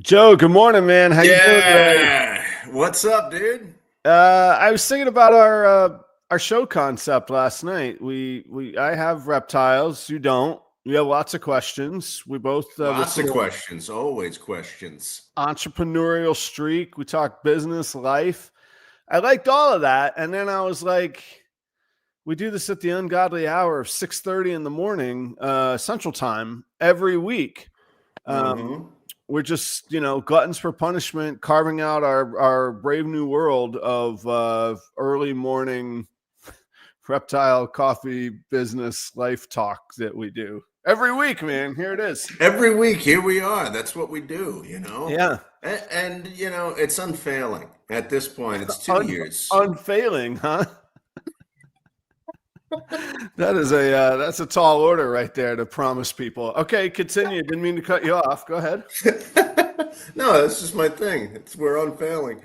Joe, good morning, man. How you doing today? Yeah. What's up, dude? I was thinking about our show concept last night. I have reptiles. You don't. We have lots of questions. We both this Lots of little questions, always questions. entrepreneurial streak. We talk business, life. I liked all of that, and then I was like, we do this at the ungodly hour of 6:30 in the morning, Central Time every week. Um, Mm-hmm. we're just, gluttons for punishment, carving out our brave new world of early morning reptile coffee business life talk that we do every week, man. Here it is. Every week, here we are. That's what we do. Yeah. And it's unfailing. At this point, it's 2 years. Unfailing, huh? That's a tall order right there to promise people. Okay, continue. Didn't mean to cut you off. Go ahead. No, that's just my thing. We're unfailing.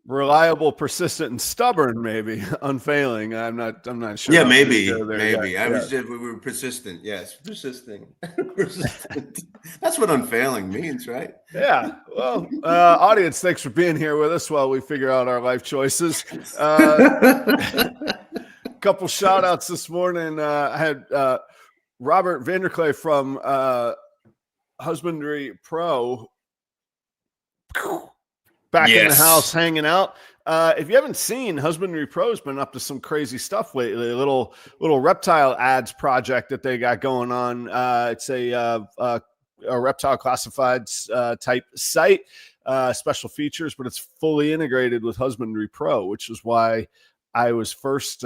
Reliable, persistent, and stubborn. Maybe unfailing. I'm not sure. Yeah, maybe. We were persistent. Yes, persisting. Persistent. That's what unfailing means, right? Yeah. Well, audience, thanks for being here with us while we figure out our life choices. Couple shout outs this morning. I had Robert Vanderclay from Husbandry Pro back in the house hanging out. If you haven't seen, Husbandry Pro's been up to some crazy stuff lately. A little reptile ads project that they got going on. It's a reptile classifieds type site, special features, but it's fully integrated with Husbandry Pro, which is why I was first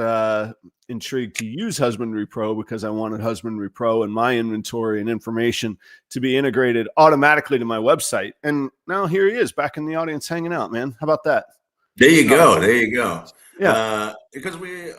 intrigued to use Husbandry Pro, because I wanted Husbandry Pro and my inventory and information to be integrated automatically to my website. And now here he is back in the audience hanging out, man. How about that? There you go. There you go. Yeah. Because we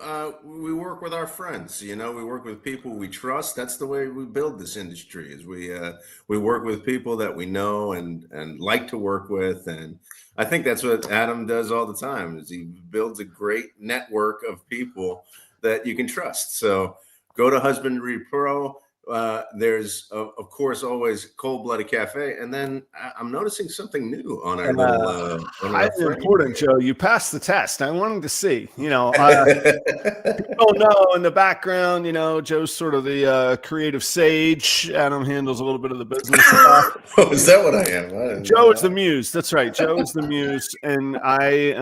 work with our friends, we work with people we trust. That's the way we build this industry, is we work with people that we know and like to work with. And I think that's what Adam does all the time, is he builds a great network of people that you can trust. So go to Husbandry Pro. There's of course always Cold Blooded Cafe, and then I'm noticing something new on our little. Highly important, Joe. You passed the test. I wanted to see. People know in the background. Joe's sort of the creative sage. Adam handles a little bit of the business. Oh, is that what I am? Joe is the muse. That's right. Joe is the muse, and I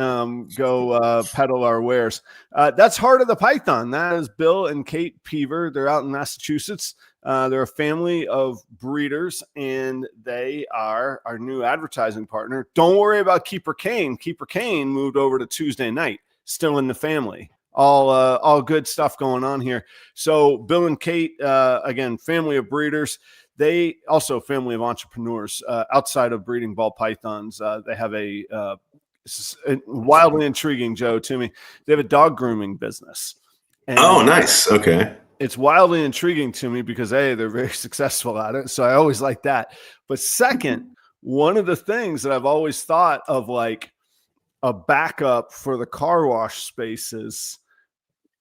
go peddle our wares. That's Heart of the Python. That is Bill and Kate Peaver. They're out in Massachusetts. They're a family of breeders, and they are our new advertising partner. Don't worry about Keeper Kane. Keeper Kane moved over to Tuesday night, still in the family. All good stuff going on here. So Bill and Kate, again, family of breeders. They also family of entrepreneurs outside of breeding ball pythons. They have a wildly intriguing, Joe, to me. They have a dog grooming business. And oh, nice. Okay. It's wildly intriguing to me because A, they're very successful at it. So I always like that. But second, one of the things that I've always thought of, like a backup for the car wash spaces,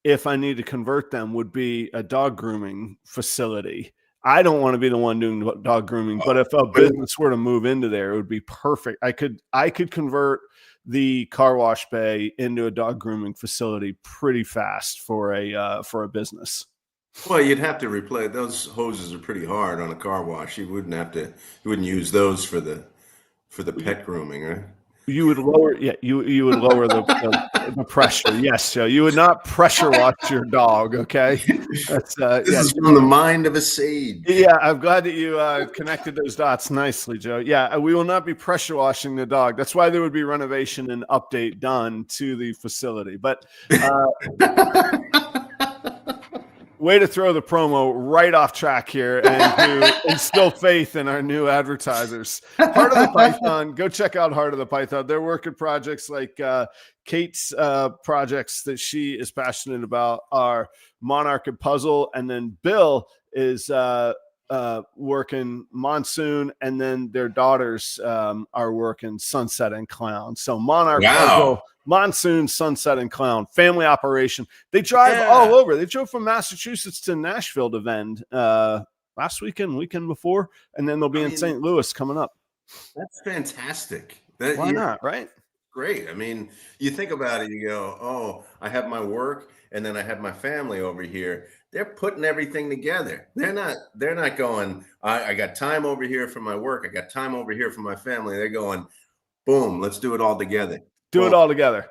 if I need to convert them, would be a dog grooming facility. I don't want to be the one doing dog grooming, but if a business were to move into there, it would be perfect. I could convert the car wash bay into a dog grooming facility pretty fast for a business. Well, you'd have to replace those hoses. Are pretty hard on a car wash. You wouldn't use those for the pet grooming, right? You would lower, you would lower the pressure. Yes, Joe. You would not pressure wash your dog. Okay, that's this is from the mind of a sage. Yeah, I'm glad that you connected those dots nicely, Joe. Yeah, we will not be pressure washing the dog. That's why there would be renovation and update done to the facility. But way to throw the promo right off track here and to instill faith in our new advertisers. Heart of the Python, go check out Heart of the Python. They're working projects like Kate's projects that she is passionate about are Monarch and Puzzle. And then Bill is working Monsoon, and then their daughters are working Sunset and Clown. So Monarch, Puzzle, Monsoon, Sunset, and Clown, family operation. They drive all over. They drove from Massachusetts to Nashville to vend last weekend before, and then they'll be in St. Louis coming up. That's fantastic. Why not, right? Great. I mean, you think about it, you go, oh, I have my work and then I have my family over here. They're putting everything together. They're not going, I got time over here for my work. I got time over here for my family. They're going, boom, let's do it all together. Do it all together.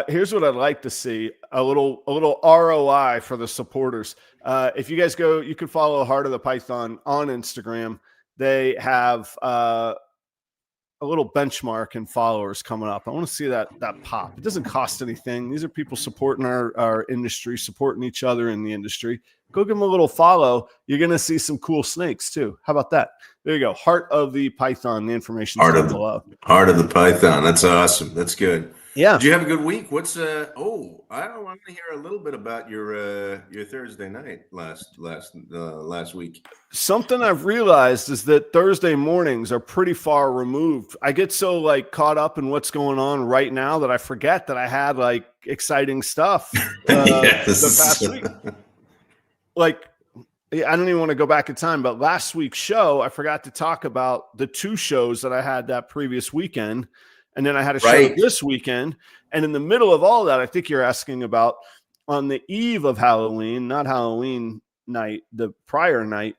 Here's what I'd like to see: a little ROI for the supporters. If you guys go, you can follow Heart of the Python on Instagram. They have a little benchmark in followers coming up. I want to see that pop. It doesn't cost anything. These are people supporting our industry, supporting each other in the industry. Go give them a little follow. You're going to see some cool snakes too. How about that? There you go. Heart of the Python. The information is down below. Heart of the Python. That's awesome. That's good. Yeah. Did you have a good week? What's I want to hear a little bit about your Thursday night last week. Something I've realized is that Thursday mornings are pretty far removed. I get so like caught up in what's going on right now that I forget that I had like exciting stuff the past week. Like, I don't even want to go back in time, but last week's show, I forgot to talk about the 2 shows that I had that previous weekend. And then I had a show this weekend. And in the middle of all that, I think you're asking about on the eve of Halloween, not Halloween night, the prior night,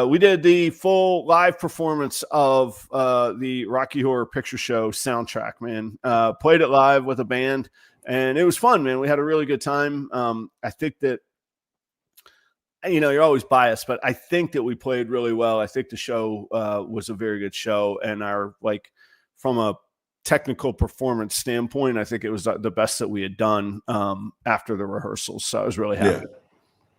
we did the full live performance of the Rocky Horror Picture Show soundtrack, man. Played it live with a band, and it was fun, man. We had a really good time. I think that, you know, you're always biased, but I think that we played really well. I think the show was a very good show, and from a technical performance standpoint, I think it was the best that we had done after the rehearsals. So I was really happy.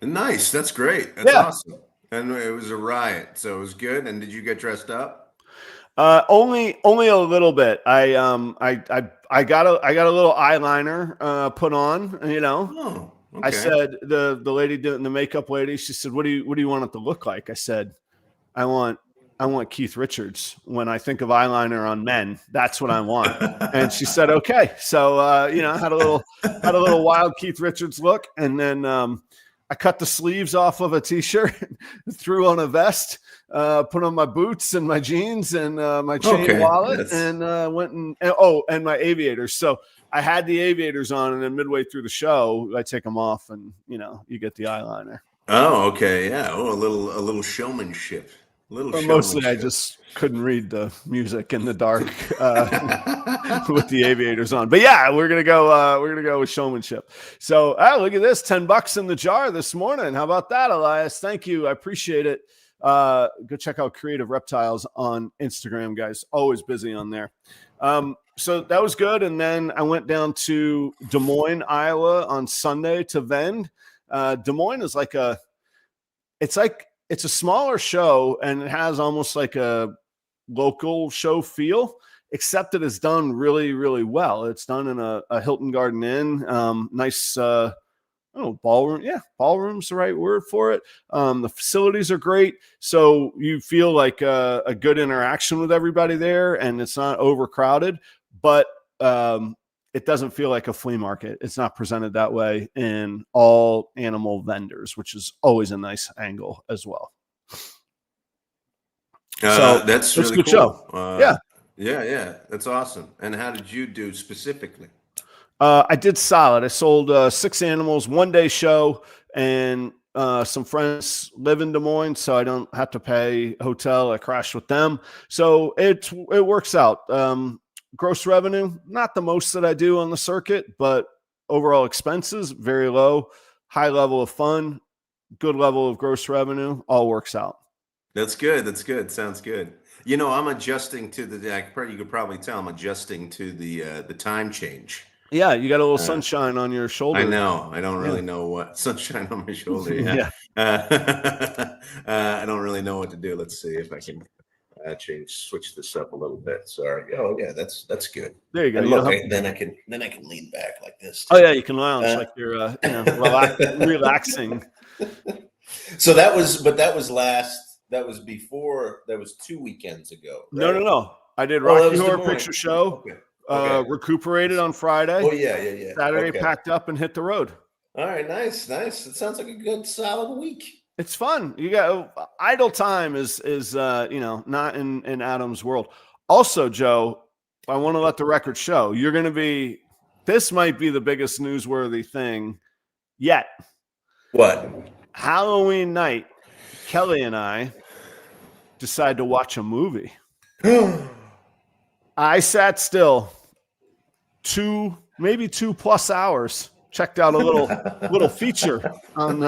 Yeah. Nice. That's great. That's awesome. And it was a riot. So it was good. And did you get dressed up? Only a little bit. I got a little eyeliner put on, you know. Oh, okay. I said, the lady doing the makeup lady, she said, what do you want it to look like? I said, I want Keith Richards. When I think of eyeliner on men, that's what I want. And she said, okay. So, you know, I had a little wild Keith Richards look. And then I cut the sleeves off of a t-shirt, threw on a vest, put on my boots and my jeans and my chain wallet, and went and my aviators. So I had the aviators on, and then midway through the show, I take them off, and, you know, you get the eyeliner. Oh, okay. Yeah. Oh, a little showmanship. Mostly I just couldn't read the music in the dark with the aviators on. But yeah, we're gonna go with showmanship. So look at this, $10 in the jar this morning. How about that, Elias? Thank you. I appreciate it. Go check out Creative Reptiles on Instagram, guys. Always busy on there. So that was good. And then I went down to Des Moines, Iowa on Sunday to vend. Des Moines is it's a smaller show, and it has almost like a local show feel, except that it's done really, really well. It's done in a Hilton Garden Inn, nice, ballroom. Yeah, ballroom's the right word for it. The facilities are great, so you feel like a good interaction with everybody there, and it's not overcrowded, but it doesn't feel like a flea market. It's not presented that way in all animal vendors, which is always a nice angle as well. So that's really a good cool. Show. Yeah. That's awesome. And how did you do specifically? I did solid. I sold 6 animals, 1-day show, and some friends live in Des Moines, so I don't have to pay a hotel. I crashed with them. So it works out. Gross revenue, not the most that I do on the circuit, but overall expenses, very low, high level of fun, good level of gross revenue, all works out. That's good. Sounds good. You know, I'm adjusting to you could probably tell I'm adjusting to the time change. Yeah, you got a little sunshine on your shoulder. I know. I don't really know what sunshine on my shoulder. Yeah. I don't really know what to do. Let's see if I can switch this up a little bit. Sorry. Oh yeah, that's good. There you go. Then I can lean back like this. Oh yeah, you can lounge like you're relaxing. So that was before. That was 2 weekends ago. Right? No. I did Rocky Horror Picture Show. Okay. Recuperated on Friday. Oh yeah. Saturday packed up and hit the road. All right, nice. It sounds like a good solid week. It's fun. You got idle time is not in Adam's world. Also, Joe, I want to let the record show you're going to be. This might be the biggest newsworthy thing yet. What? Halloween night, Kelly and I decide to watch a movie. I sat still maybe 2+ hours. Checked out a little feature on.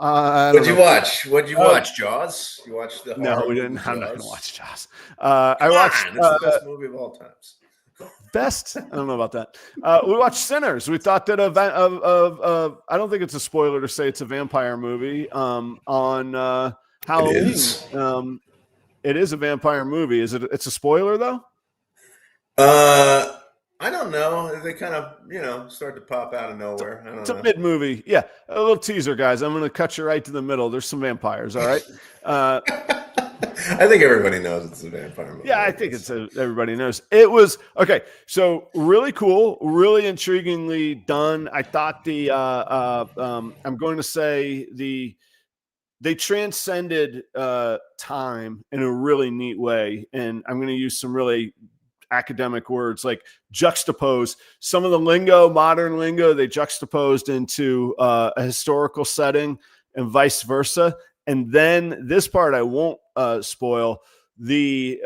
What'd you watch? What'd you watch? Jaws? You watched the No, horror we movie didn't. I'm not Jaws? going to watch Jaws. I watched. It's the best movie of all times. Best? I don't know about that. We watched Sinners. We thought that I don't think it's a spoiler to say it's a vampire movie. On Halloween, it is a vampire movie. Is it? It's a spoiler though. I don't know. They kind of, start to pop out of nowhere. It's a mid movie. Yeah, a little teaser, guys. I'm going to cut you right to the middle. There's some vampires. All right. I think everybody knows it's a vampire movie. Yeah, I think everybody knows. It was okay. So really cool, really intriguingly done. I thought I'm going to say they transcended time in a really neat way, and I'm going to use some really academic words like juxtapose some of the modern lingo. They juxtaposed into a historical setting and vice versa. And then this part I won't spoil. The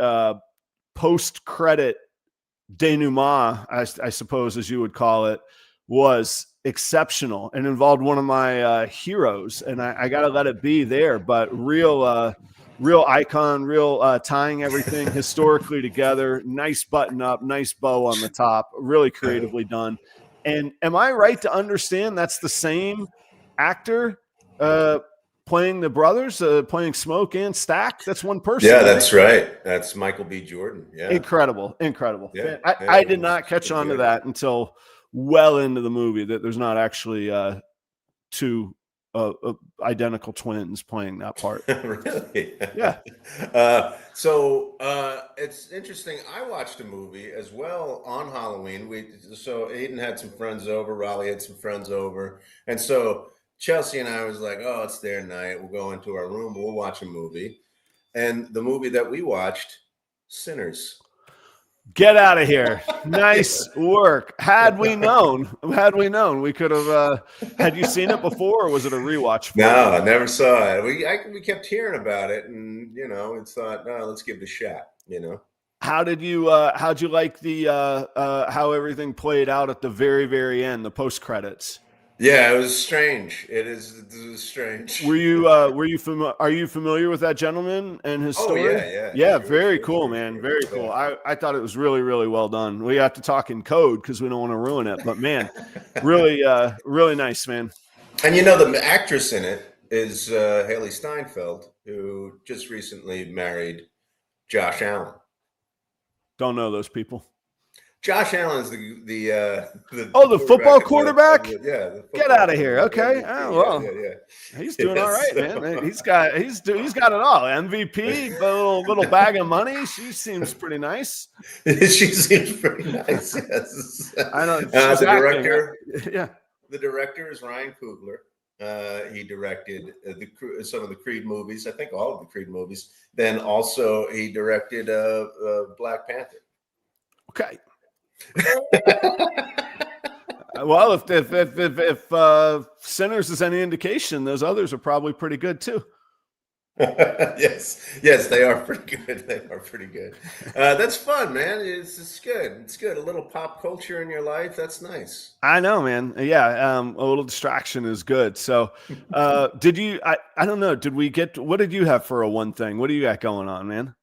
post-credit denouement, I suppose, as you would call it, was exceptional and involved one of my heroes. And I got to let it be there, but real icon, tying everything historically together. Nice button up, nice bow on the top, really creatively done. And am I right to understand that's the same actor playing the brothers, playing Smoke and Stack? That's one person. Yeah, that's right. That's Michael B. Jordan. Yeah. Incredible. Yeah, I did not catch on to that until well into the movie, that there's not actually two identical twins playing that part. Really? Yeah. So it's interesting. I watched a movie as well on Halloween. So Aiden had some friends over, Raleigh had some friends over, and so Chelsea and I was like, "Oh, it's their night. We'll go into our room. We'll watch a movie." And the movie that we watched, Sinners. Get out of here. Nice work. Had we known, we could have, had you seen it before, or was it a rewatch? No, I never saw it. We kept hearing about it, and, and thought, no, let's give it a shot, How'd you like how everything played out at the very, very end, the post credits? Yeah, it was strange. It was strange. Are you familiar with that gentleman and his story? Yeah. Very cool, man. Very cool. I thought it was really, really well done. We have to talk in code because we don't want to ruin it, but man, really, really nice, man. And the actress in it is Haley Steinfeld, who just recently married Josh Allen. Don't know those people. Josh Allen is the football quarterback. Get out of here. Okay. Yeah. He's doing all right, man. He's got it all. MVP, little bag of money. She seems pretty nice. She seems pretty nice. Yes. I know. The director. Yeah. The director is Ryan Coogler. He directed some of the Creed movies. I think all of the Creed movies. Then also he directed Black Panther. Okay. Well, if Sinners is any indication, those others are probably pretty good too. Yes, they are pretty good. That's fun, man. It's good. It's good. A little pop culture in your life. That's nice. I know, man. Yeah, a little distraction is good. So, did you? I don't know. Did we get? What did you have for a one thing? What do you got going on, man?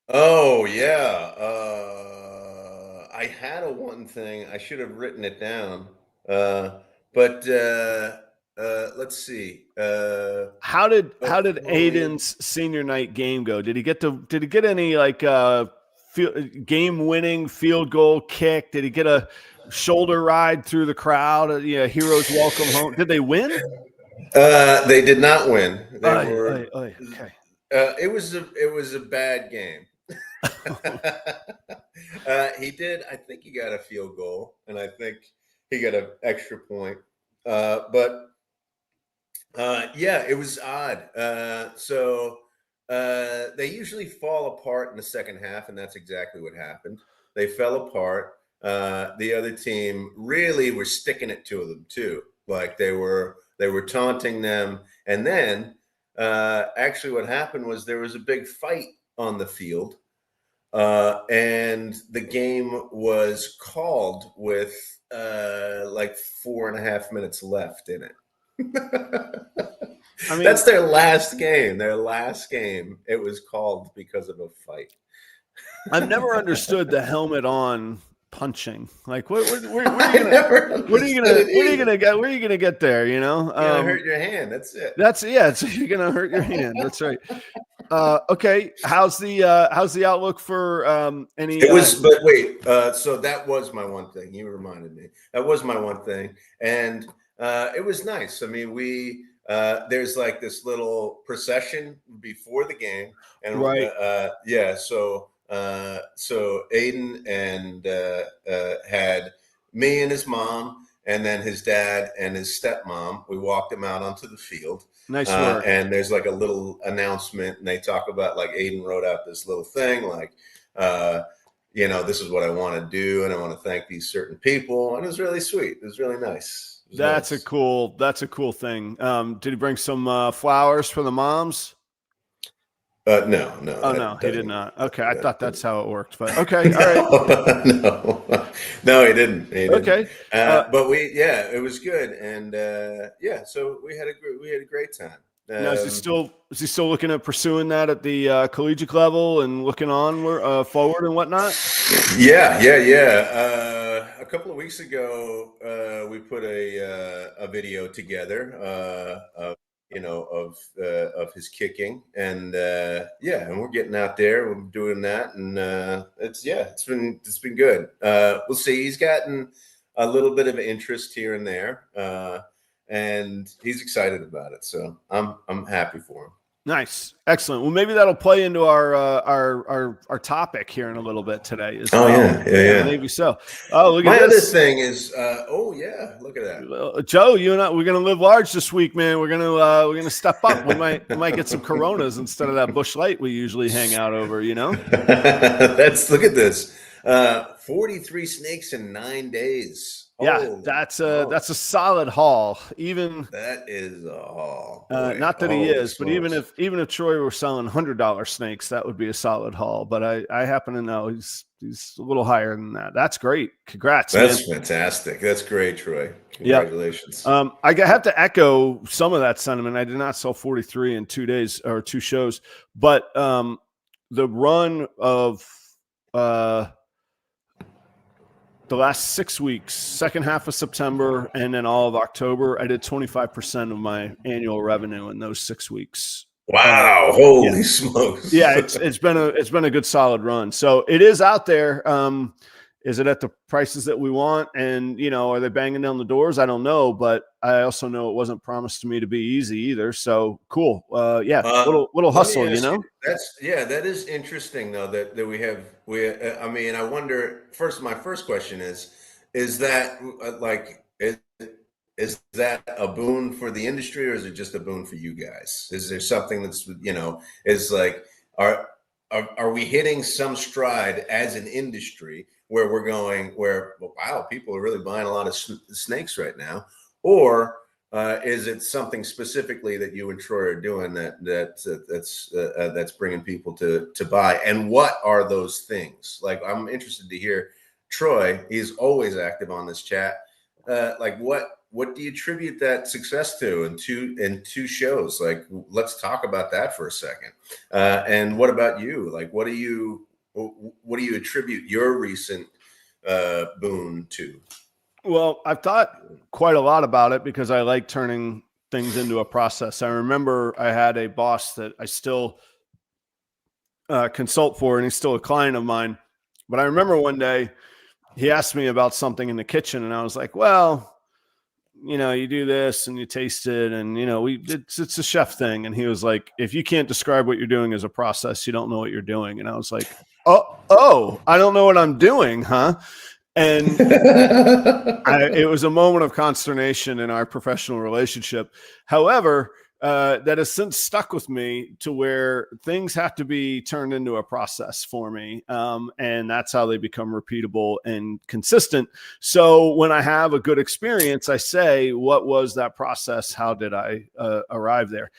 Oh yeah. I had a one thing. I should have written it down. But let's see. How did Aiden's senior night game go? Did he get any game winning field goal kick? Did he get a shoulder ride through the crowd? Heroes welcome home. Did they win? They did not win. Okay. It was a bad game. I think he got a field goal, and I think he got an extra point. But Yeah, it was odd. They usually fall apart in the second half, and that's exactly what happened. They fell apart. The other team really were sticking it to them too. Like they were taunting them, and then actually what happened was there was a big fight on the field, and the game was called with like 4.5 minutes left in it. I mean, That's their last game. Their last game. It was called because of a fight. I've never understood the helmet on punching. Like, what are I you gonna, never what are you understood gonna, it what are you either. gonna get? Where are you gonna get there? You know, You're gonna hurt your hand. That's it. you're gonna hurt your hand. That's right. Okay. How's the outlook for any? It was, but wait. So that was my one thing. You reminded me. That was my one thing, and it was nice. I mean, we there's like this little procession before the game, and Right. yeah. So Aiden and had me and his mom, and then his dad and his stepmom. We walked him out onto the field. Nice work. And there's like a little announcement, and they talk about like Aiden wrote out this little thing, like, this is what I want to do, and I want to thank these certain people, and it was really sweet. It was really nice. It was That's nice. a cool thing. Did he bring some flowers for the moms? No, Oh that no, he did doesn't. not. Okay, I That thought that's didn't. how it worked, but okay, all right, No, he didn't. He didn't. okay. Uh, But it was good, and so we had a great time. Now, is he still looking at pursuing that at the collegiate level and looking onward, forward and whatnot? Yeah. A couple of weeks ago, we put a video together, of his kicking, and and we're getting out there, we're doing that, and it's been good. We'll see. He's gotten a little bit of interest here and there, and he's excited about it. So I'm happy for him. Nice, excellent. Well, maybe that'll play into our topic here in a little bit today as Oh well. yeah. Maybe so. Oh, look My at other this. thing is, look at that. Joe, you and I, we're gonna live large this week, man. We're gonna step up. We might get some Coronas instead of that Busch Light we usually hang out over. You know. Look at this. 43 snakes in 9 days. Yeah, Holy that's smokes. a solid haul. Even That is a haul, boy. not that he Holy is, but even smokes. if Troy were selling $100 snakes, that would be a solid haul. But I happen to know he's a little higher than that. That's great. Congrats, man. That's fantastic. That's great, Troy. Yeah. Congratulations. I have to echo some of that sentiment. I did not sell 43 in 2 days or 2 shows, but the run of the last 6 weeks, second half of September, and then all of October, I did 25% of my annual revenue in those 6 weeks. Wow. Holy smokes. Yeah, it's been a good solid run. So it is out there. Is it at the prices that we want? And are they banging down the doors? I don't know, but I also know it wasn't promised to me to be easy either. So cool. Little hustle, that is interesting though, that I mean, I wonder, my first question is that is that a boon for the industry, or is it just a boon for you guys? Is there something that's, is like, are we hitting some stride as an industry where we're going wow, people are really buying a lot of snakes right now? Or is it something specifically that you and Troy are doing that's bringing people to buy? And what are those things? Like, I'm interested to hear Troy. He's always active on this chat. Like, what do you attribute that success to in two shows? Like, let's talk about that for a second. And what about you? Like, what do you attribute your recent boon to? Well, I've thought quite a lot about it because I like turning things into a process. I remember I had a boss that I still consult for, and he's still a client of mine. But I remember one day he asked me about something in the kitchen, and I was like, well, you do this and you taste it, and it's a chef thing. And he was like, if you can't describe what you're doing as a process, you don't know what you're doing. And I was like, oh, I don't know what I'm doing, huh? And it was a moment of consternation in our professional relationship. However, that has since stuck with me to where things have to be turned into a process for me. And that's how they become repeatable and consistent. So when I have a good experience, I say, what was that process? How did I arrive there?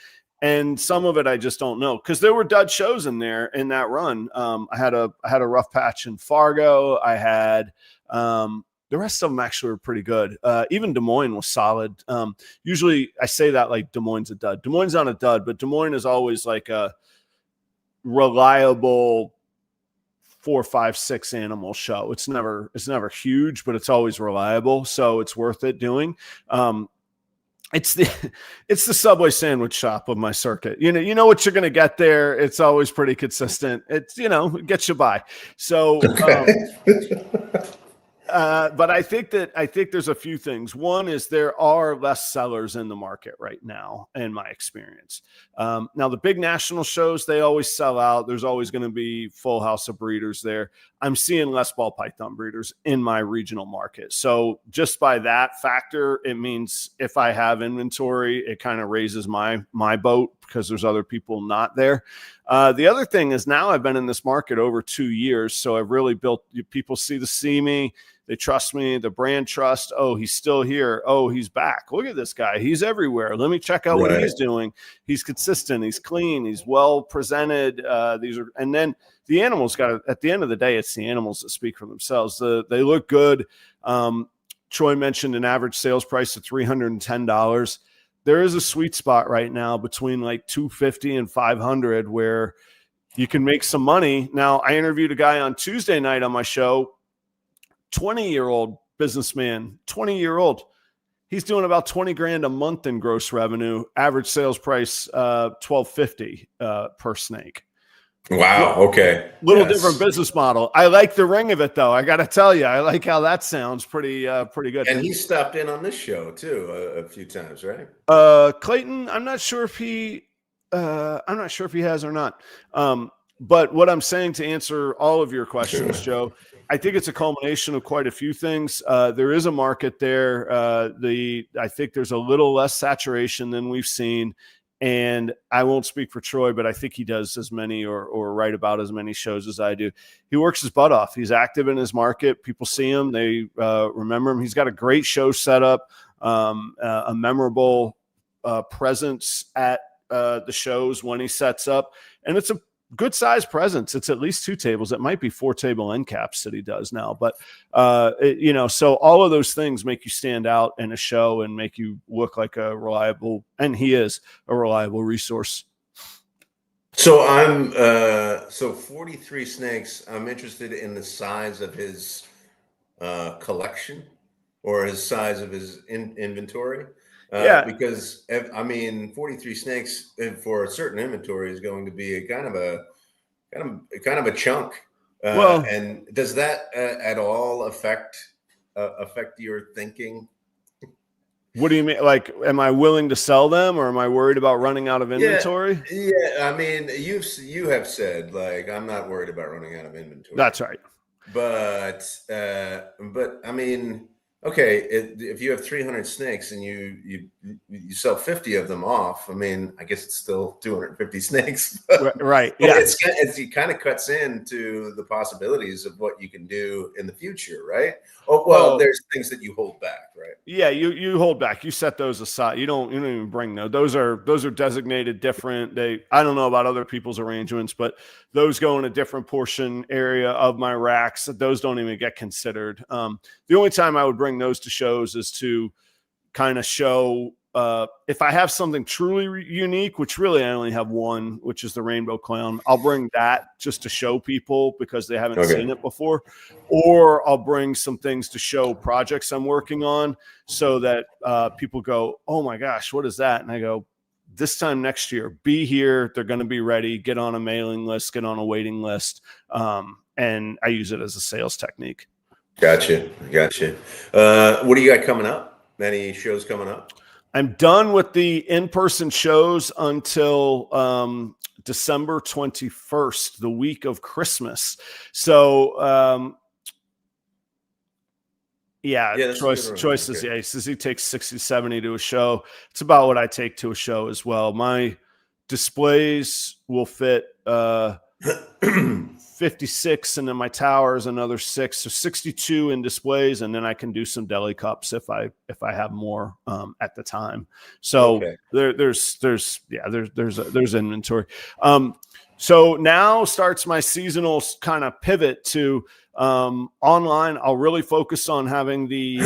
And some of it I just don't know, because there were dud shows in there in that run. I had a rough patch in Fargo. I had the rest of them actually were pretty good. Even Des Moines was solid. Usually I say that like Des Moines a dud. Des Moines not a dud, but Des Moines is always like a reliable 4, 5, 6 animal show. It's never huge, but it's always reliable. So it's worth it doing. It's the Subway sandwich shop of my circuit. You know what you're going to get there. It's always pretty consistent. It's, it gets you by. So, but I think there's a few things. One is there are less sellers in the market right now, in my experience. Now the big national shows, they always sell out. There's always going to be full house of breeders there. I'm seeing less ball python breeders in my regional market. So just by that factor, it means if I have inventory, it kind of raises my boat because there's other people not there. The other thing is now I've been in this market over 2 years. So I've really built, people see me. They trust me. The brand trust. Oh, he's still here. Oh, he's back. Look at this guy. He's everywhere. Let me check out what he's doing. He's consistent. He's clean. He's well presented. And then the animals at the end of the day, it's the animals that speak for themselves. They look good. Troy mentioned an average sales price of $310. There is a sweet spot right now between like $250 and $500 where you can make some money. Now, I interviewed a guy on Tuesday night on my show, 20-year-old businessman, 20-year-old. He's doing about 20 grand a month in gross revenue. Average sales price, $1,250 per snake. Wow. Okay. Little different business model. I like the ring of it, though. I got to tell you, I like how that sounds pretty good. And he stopped in on this show too a few times, right? Clayton, I'm not sure if he has or not. But what I'm saying, to answer all of your questions, Joe, I think it's a culmination of quite a few things. There is a market there. I think there's a little less saturation than we've seen. And I won't speak for Troy, but I think he does as many or right about as many shows as I do. He works his butt off. He's active in his market. People see him. They remember him. He's got a great show set up, a memorable presence at the shows when he sets up. And it's a good size presence. It's at least 2 tables. It might be 4 table end caps that he does now, but so all of those things make you stand out in a show and make you look like a reliable, and he is a reliable resource. So I'm 43 snakes. I'm interested in the size of his collection or his size of his inventory. Because 43 snakes for a certain inventory is going to be a kind of a chunk. And does that at all affect your thinking? What do you mean? Like, am I willing to sell them, or am I worried about running out of inventory? Yeah. I mean, you have said, like, I'm not worried about running out of inventory. That's right. But I mean, okay, if you have 300 snakes and you sell 50 of them off, I mean, I guess it's still 250 snakes. Right. Yeah. It kind of cuts into the possibilities of what you can do in the future, right? Oh, well, there's things that you hold back, right? Yeah, you hold back. You set those aside. You don't even bring those. Those are designated different. I don't know about other people's arrangements, but those go in a different portion area of my racks. Those don't even get considered. The only time I would bring those to shows is to kind of show if I have something truly unique, which really I only have one, which is the rainbow clown. I'll bring that just to show people because they haven't seen it before, or I'll bring some things to show projects I'm working on so that people go, oh my gosh, what is that? And I go, this time next year, be here. They're going to be ready. Get on a mailing list, get on a waiting list. And I use it as a sales technique. Gotcha. What do you got coming up? Any shows coming up? I'm done with the in-person shows until December 21st, the week of Christmas. So Yeah, Yeah, that's a good one. Choice is, Okay. yeah, he says he takes 60, 70 to a show. It's about what I take to a show as well. My displays will fit 56, and then my tower is another 6, so 62 in displays, and then I can do some deli cups if I have more at the time. So Okay. there's inventory. So now starts my seasonal kind of pivot to online. I'll really focus on having the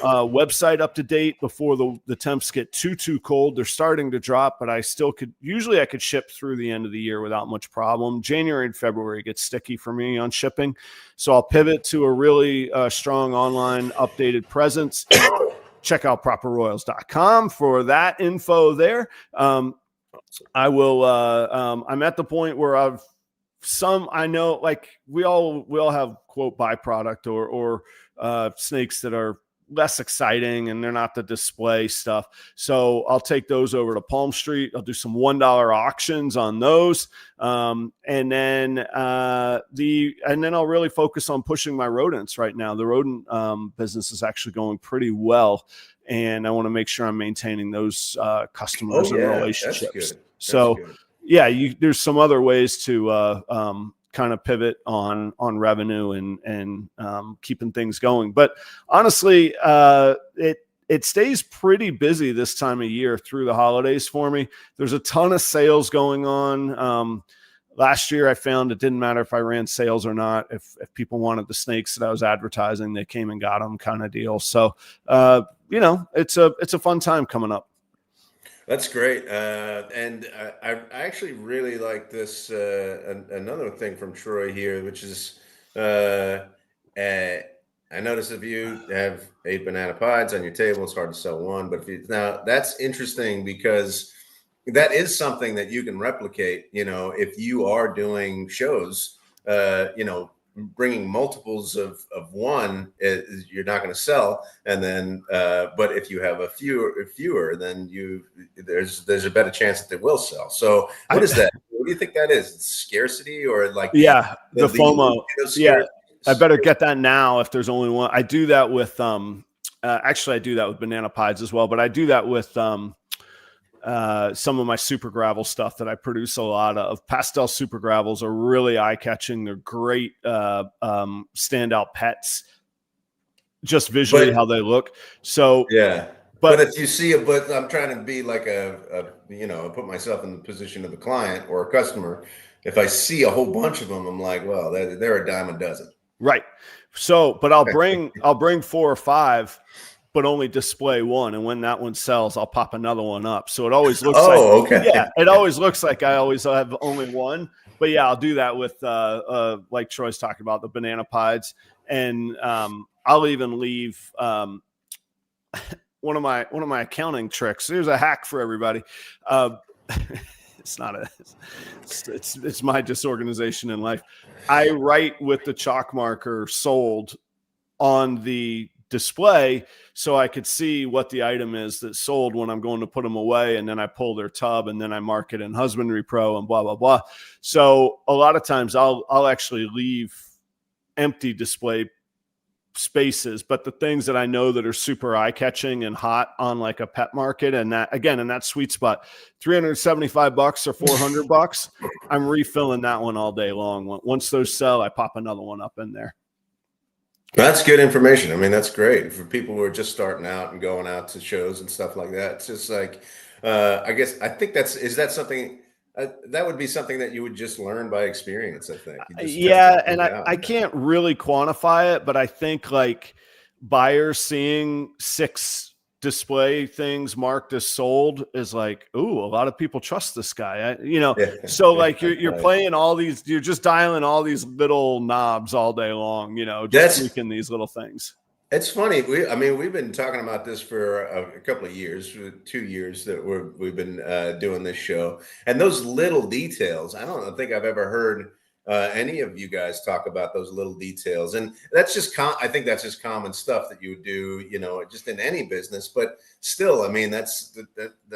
website up to date before the temps get too cold. They're starting to drop, but I could ship through the end of the year without much problem. January and February gets sticky for me on shipping. So I'll pivot to a really strong online updated presence. Check out properroyals.com for that info there. I will, I'm at the point where I know, like we all have quote byproduct or snakes that are less exciting and they're not the display stuff. So I'll take those over to Palm Street. I'll do some $1 auctions on those. And then I'll really focus on pushing my rodents right now. The rodent business is actually going pretty well. And I want to make sure I'm maintaining those customers and relationships. That's good. So good. Yeah, there's some other ways to kind of pivot on revenue and keeping things going. But honestly, it stays pretty busy this time of year through the holidays for me. There's a ton of sales going on. Last year, I found it didn't matter if I ran sales or not. If people wanted the snakes that I was advertising, they came and got them, kind of deal. So, it's a fun time coming up. That's great. And I actually really like this. Another thing from Troy here, which is I notice if you have 8 banana pies on your table, it's hard to sell one. But now that's interesting because that is something that you can replicate. If you are doing shows, bringing multiples of one, you're not going to sell. And then, but if you have fewer, then there's a better chance that they will sell. So what is that? What do you think that is? It's scarcity or like the FOMO? Yeah, I better get that now if there's only one. I do that with actually I do that with banana pies as well, but I do that with some of my super gravel stuff that I produce a lot of. Pastel super gravels are really eye-catching. They're great standout pets, just visually how they look. So yeah. But if you see but I'm trying to be like put myself in the position of a client or a customer. If I see a whole bunch of them, I'm like, well, they're a dime a dozen. Right. So, but I'll bring 4 or 5, but only display one. And when that one sells, I'll pop another one up. So it always looks it always looks like I always have only one. But yeah, I'll do that with like Troy's talking about, the banana pies. And I'll even leave one of my accounting tricks. There's a hack for everybody. It's my disorganization in life. I write with the chalk marker sold on the display so I could see what the item is that sold when I'm going to put them away. And then I pull their tub and then I mark it in Husbandry Pro and blah, blah, blah. So a lot of times I'll actually leave empty display spaces, but the things that I know that are super eye-catching and hot on like a pet market, and that again in that sweet spot, $375 or $400, I'm refilling that one all day long. Once those sell, I pop another one up in there. That's good information. I mean, that's great for people who are just starting out and going out to shows and stuff like that. It's just like, I think is that something that would be something that you would just learn by experience, I think. Yeah. And I can't really quantify it, but I think like buyers seeing 6 display things marked as sold is like, ooh, a lot of people trust this guy. So like you're playing all these, you're just dialing all these little knobs all day long, just tweaking these little things. It's funny. We've been talking about this for a couple of years, 2 years that we've been doing this show, and those little details. I don't think I've ever heard any of you guys talk about those little details, and that's just I think that's just common stuff that you would do, just in any business. But still, I mean, that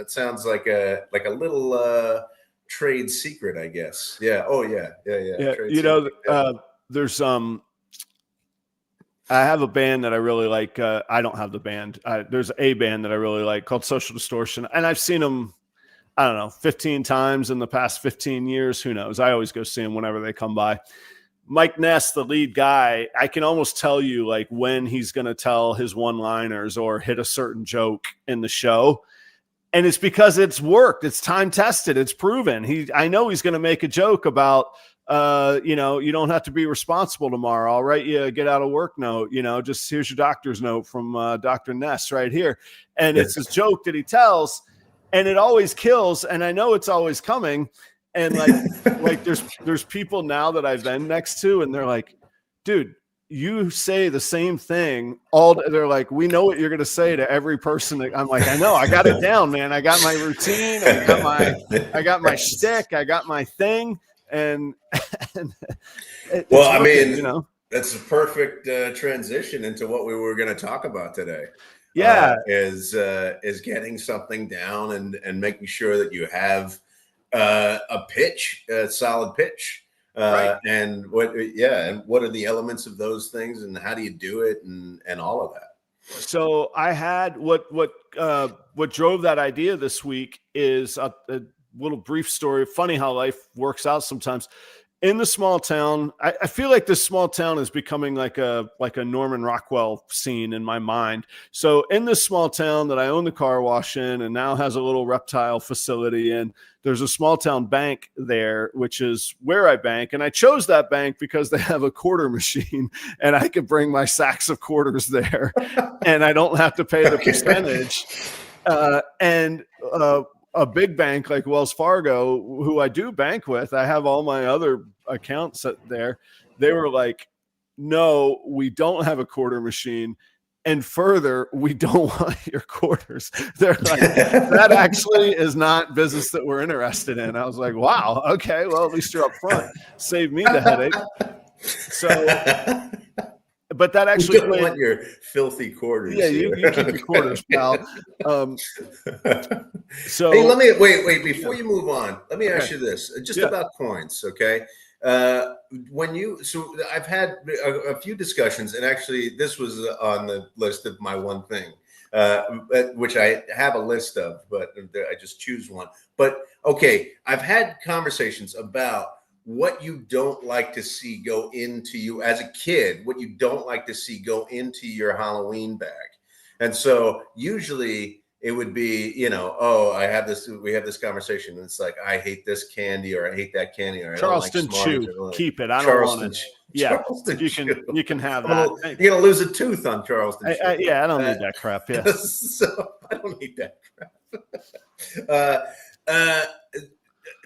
sounds like a little trade secret, I guess. Yeah. Oh yeah. Yeah. There's I have a band that I really like. I don't have the band. There's a band that I really like called Social Distortion, and I've seen them, I don't know, 15 times in the past 15 years. Who knows? I always go see them whenever they come by. Mike Ness, the lead guy, I can almost tell you like when he's going to tell his one-liners or hit a certain joke in the show. And it's because it's worked. It's time tested. It's proven. I know he's going to make a joke about, you don't have to be responsible tomorrow. I'll write you a get out of work note. Just here's your doctor's note from Dr. Ness right here. And it's this joke that he tells, and it always kills. And I know it's always coming. And like there's people now that I've been next to, and they're like, dude, you say the same thing they're like, we know what you're going to say to every person. I'm like, I know, I got it down, man. I got my routine. I got my shtick. I got my thing. And well, I mean, that's a perfect transition into what we were going to talk about today. Yeah. Is getting something down and making sure that you have a pitch, a solid pitch. Right. And what are the elements of those things, and how do you do it, and all of that? So I had what drove that idea this week is a little brief story. Funny how life works out sometimes. In the small town, I feel like this small town is becoming like a Norman Rockwell scene in my mind. So in this small town that I own the car wash in, and now has a little reptile facility in, there's a small town bank there, which is where I bank. And I chose that bank because they have a quarter machine, and I could bring my sacks of quarters there, and I don't have to pay the percentage. A big bank like Wells Fargo, who I do bank with, I have all my other accounts there. They were like, no, we don't have a quarter machine. And further, we don't want your quarters. They're like, that actually is not business that we're interested in. I was like, wow, okay, well, at least you're up front. Save me the headache. So, but that actually, you don't want your filthy quarters. Yeah, you keep your quarters, pal. So hey, let me wait before you move on. Let me ask you this, just about coins, okay? So I've had a few discussions, and actually this was on the list of my one thing, which I have a list of, but I just choose one. But okay, I've had conversations about what you don't like to see go into you as a kid, what you don't like to see go into your Halloween bag. And so usually it would be, we have this conversation, and it's like, I hate this candy, or I hate that candy, or Charleston I don't like Chew. Keep it. I don't want it. Yeah, you can have that. You're gonna lose a tooth on Charleston Chew. I don't need that crap. Yeah, so I don't need that crap.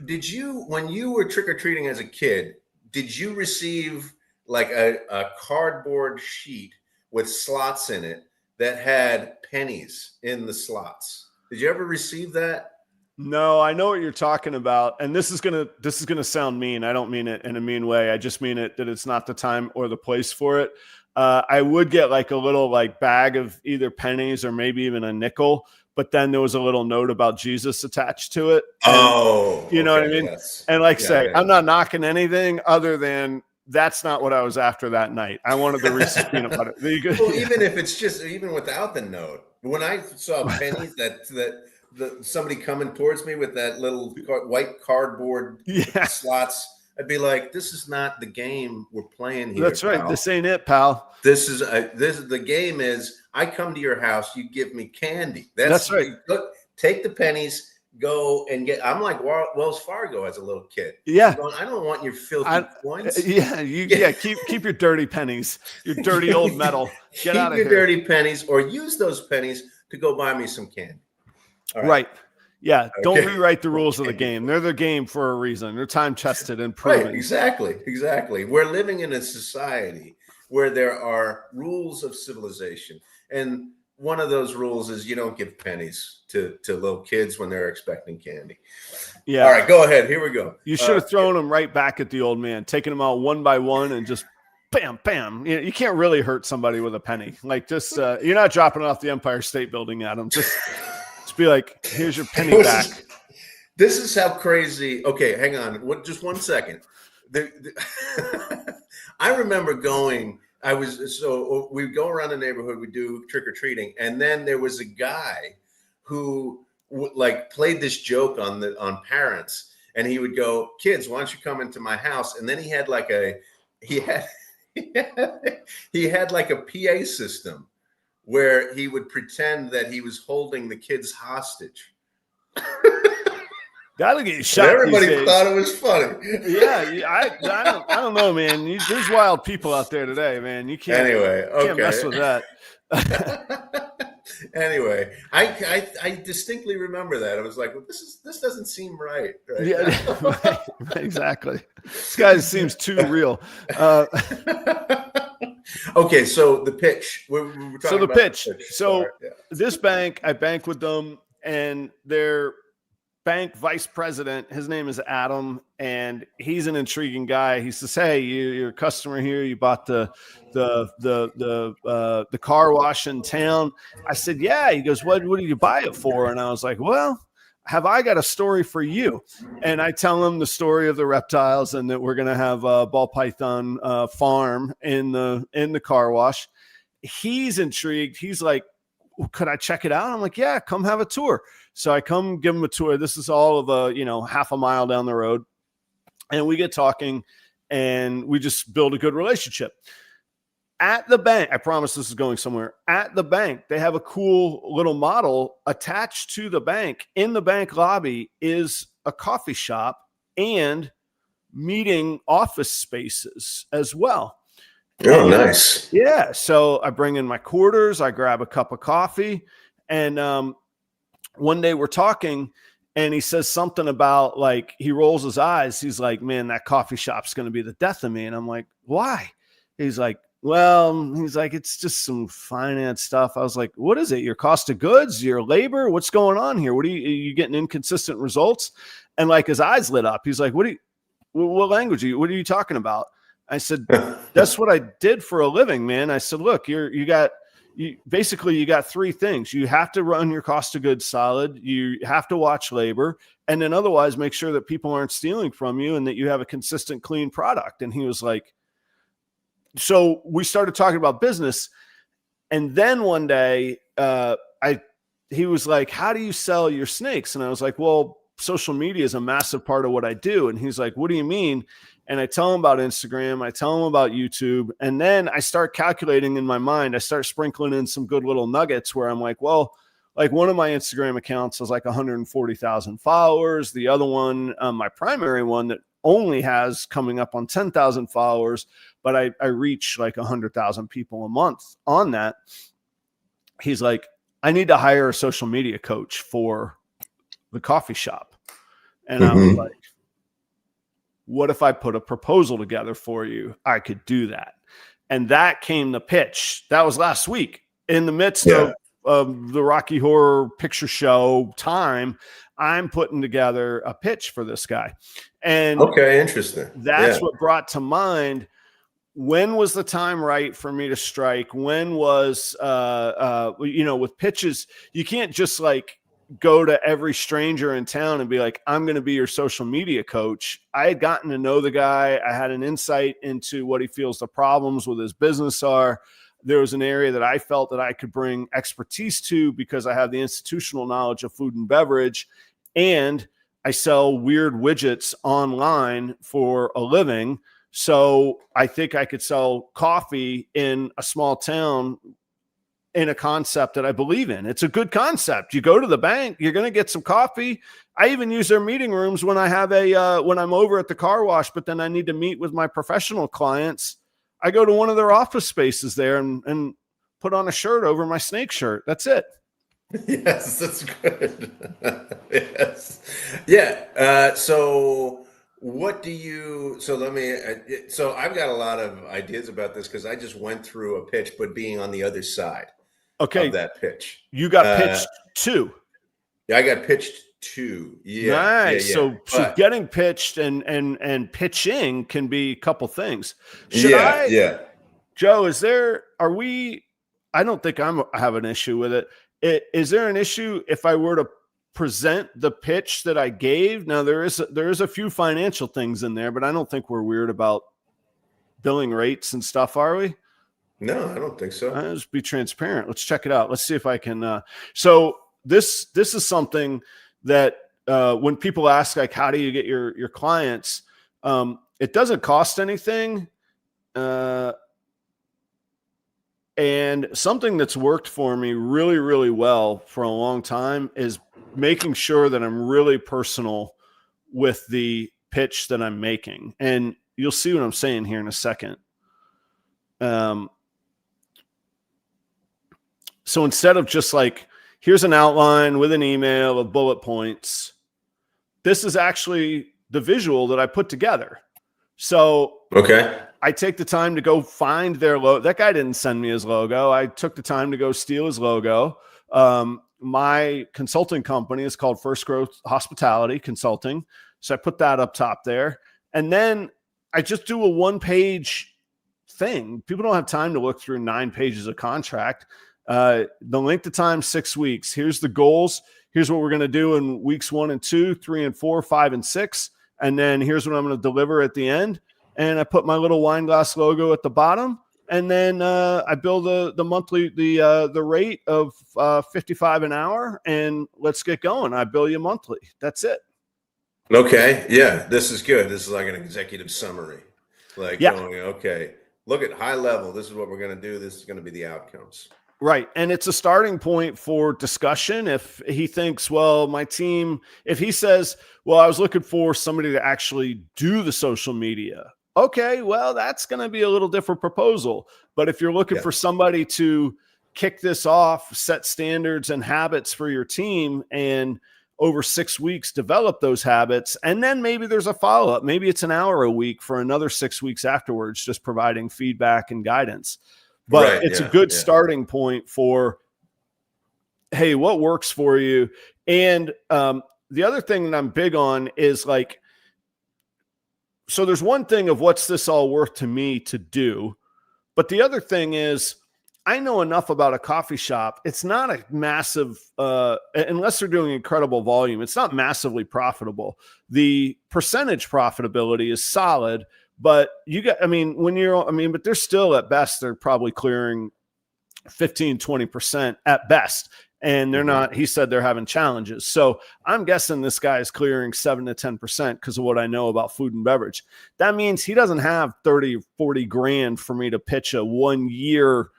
Did you, when you were trick-or-treating as a kid, did you receive like a cardboard sheet with slots in it that had pennies in the slots? Did you ever receive that? No, I know what you're talking about. And this is gonna sound mean. I don't mean it in a mean way. I just mean it that it's not the time or the place for it. I would get like a little like bag of either pennies or maybe even a nickel, but then there was a little note about Jesus attached to it. And, you know what I mean? Yes. And I'm not knocking anything other than that's not what I was after that night. I wanted the Reese's peanut butter. Well, even if it's just, even without the note, when I saw pennies somebody coming towards me with that little white cardboard slots, I'd be like, this is not the game we're playing here. That's right. Pal. This ain't it, pal. The game is, I come to your house, you give me candy. That's right. Look, take the pennies, go and get. I'm like Wells Fargo as a little kid. Yeah. I don't want your filthy coins. Yeah. Keep your dirty pennies, your dirty old metal. Get out of here. Keep your dirty pennies, or use those pennies to go buy me some candy. All right. Yeah. Okay. Don't rewrite the rules of the game. They're the game for a reason. They're time tested and proven. Right. Exactly. We're living in a society where there are rules of civilization. And one of those rules is you don't give pennies to little kids when they're expecting candy. Yeah. All right, go ahead. Here we go. You should have thrown them right back at the old man, taking them out one by one and just bam, bam. You can't really hurt somebody with a penny. Like just you're not dropping it off the Empire State Building at them. Just be like, here's your penny back. This is how crazy. Okay, hang on. Just 1 second. I remember going so we go around the neighborhood, we do trick or treating, and then there was a guy who like played this joke on parents, and he would go, "Kids, why don't you come into my house?" And then he had like he had he had like a PA system where he would pretend that he was holding the kids hostage. Gotta get shot. Everybody thought it was funny. Yeah, I don't know, man. There's wild people out there today, man. You can't can't mess with that. Anyway, I distinctly remember that. I was like, well, this doesn't seem right. Yeah, right, exactly. This guy seems too real. Okay, so the pitch. We're talking about the pitch. So this bank, I bank with them, and their bank vice president, his name is Adam, and he's an intriguing guy. He says, "Hey, you're a customer here. You bought the car wash in town." I said, "Yeah." He goes, "What did you buy it for?" And I was like, "Well, have I got a story for you?" And I tell him the story of the reptiles and that we're going to have a ball python farm in the car wash. He's intrigued. He's like, "Could I check it out?" I'm like, "Yeah, come have a tour." So I come give him a tour. This is all of half a mile down the road. And we get talking and we just build a good relationship. At the bank, I promise this is going somewhere. At the bank, they have a cool little model attached to the bank. In the bank lobby is a coffee shop and meeting office spaces as well. Oh, nice. Yeah. So I bring in my quarters, I grab a cup of coffee, and one day we're talking and he says something about, like, he rolls his eyes. He's like, "Man, that coffee shop's going to be the death of me." And I'm like, "Why?" He's like, "It's just some finance stuff." I was like, "What is it? Your cost of goods, your labor? What's going on here? Are you getting inconsistent results?" And like his eyes lit up. He's like, what language what are you talking about? I said, "That's what I did for a living, man." I said, "Look, you got three things. You have to run your cost of goods solid. You have to watch labor, and then otherwise make sure that people aren't stealing from you and that you have a consistent, clean product." And he was like, so we started talking about business. And then one day he was like, "How do you sell your snakes?" And I was like, "Well, social media is a massive part of what I do." And he's like, "What do you mean?" And I tell him about Instagram. I tell him about YouTube. And then I start calculating in my mind. I start sprinkling in some good little nuggets where I'm like, well, like one of my Instagram accounts has like 140,000 followers. The other one, my primary one, that only has coming up on 10,000 followers, but I reach like 100,000 people a month on that. He's like, "I need to hire a social media coach for the coffee shop." And I was like, "What if I put a proposal together for you? I could do that." And that came the pitch. That was last week in the midst of the Rocky Horror Picture Show time. I'm putting together a pitch for this guy. And okay, interesting. That's what brought to mind, when was the time right for me to strike? When was, with pitches, you can't just like go to every stranger in town and be like, "I'm going to be your social media coach." I had gotten to know the guy. I had an insight into what he feels the problems with his business are. There was an area that I felt that I could bring expertise to because I have the institutional knowledge of food and beverage, and I sell weird widgets online for a living. So I think I could sell coffee in a small town in a concept that I believe in. It's a good concept. You go to the bank, you're going to get some coffee. I even use their meeting rooms when I have when I'm over at the car wash, but then I need to meet with my professional clients. I go to one of their office spaces there and put on a shirt over my snake shirt. That's it. Yes, that's good. Yes. Yeah. So what do you, so I've got a lot of ideas about this because I just went through a pitch, but being on the other side of that pitch. You got pitched too. Yeah, I got pitched too. Yeah. Nice. Yeah. So getting pitched and pitching can be a couple things. Joe, I don't think I have an issue with it. Is there an issue if I were to present the pitch that I gave? Now there is a few financial things in there, but I don't think we're weird about billing rates and stuff, are we? No, I don't think so. I'll just be transparent. Let's check it out. Let's see if I can. So this is something that when people ask, like, how do you get your clients? It doesn't cost anything. And something that's worked for me really, really well for a long time is making sure that I'm really personal with the pitch that I'm making. And you'll see what I'm saying here in a second. So instead of just like, here's an outline with an email of bullet points, this is actually the visual that I put together. So okay, I take the time to go find their logo. That guy didn't send me his logo. I took the time to go steal his logo. My consulting company is called First Growth Hospitality Consulting. So I put that up top there. And then I just do a 1-page thing. People don't have time to look through 9 pages of contract. The length of time, 6 weeks. Here's the goals. Here's what we're going to do in weeks 1 and 2, 3 and 4, 5 and 6. And then here's what I'm going to deliver at the end. And I put my little wine glass logo at the bottom. And then I bill the monthly, the rate of $55 an hour, and let's get going. I bill you monthly. That's it. Okay. Yeah, this is good. This is like an executive summary. Like going, okay, look at high level. This is what we're going to do. This is going to be the outcomes. Right. And it's a starting point for discussion. If he thinks, well, my team, if he says, well, I was looking for somebody to actually do the social media. Okay, well, that's going to be a little different proposal. But if you're looking for somebody to kick this off, set standards and habits for your team, and over 6 weeks develop those habits, and then maybe there's a follow-up. Maybe it's an hour a week for another 6 weeks afterwards, just providing feedback and guidance. But it's a good starting point for, hey, what works for you? And the other thing that I'm big on is like, so there's one thing of what's this all worth to me to do. But the other thing is, I know enough about a coffee shop. It's not a massive, unless they're doing incredible volume, it's not massively profitable. The percentage profitability is solid, but but they're still at best, they're probably clearing 15, 20% at best. And they're not, he said they're having challenges. So I'm guessing this guy is clearing 7 to 10% because of what I know about food and beverage. That means he doesn't have 30, 40 grand for me to pitch a 1 year,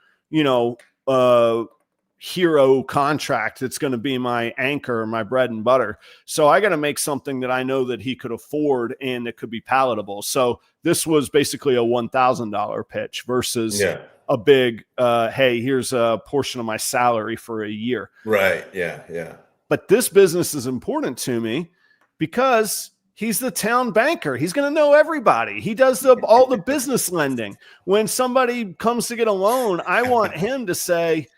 hero contract that's going to be my anchor, my bread and butter. So I got to make something that I know that he could afford and it could be palatable. So this was basically a $1,000 pitch versus a big, hey, here's a portion of my salary for a year. Right. Yeah. But this business is important to me because he's the town banker. He's going to know everybody. He does all the business lending. When somebody comes to get a loan, I want him to say,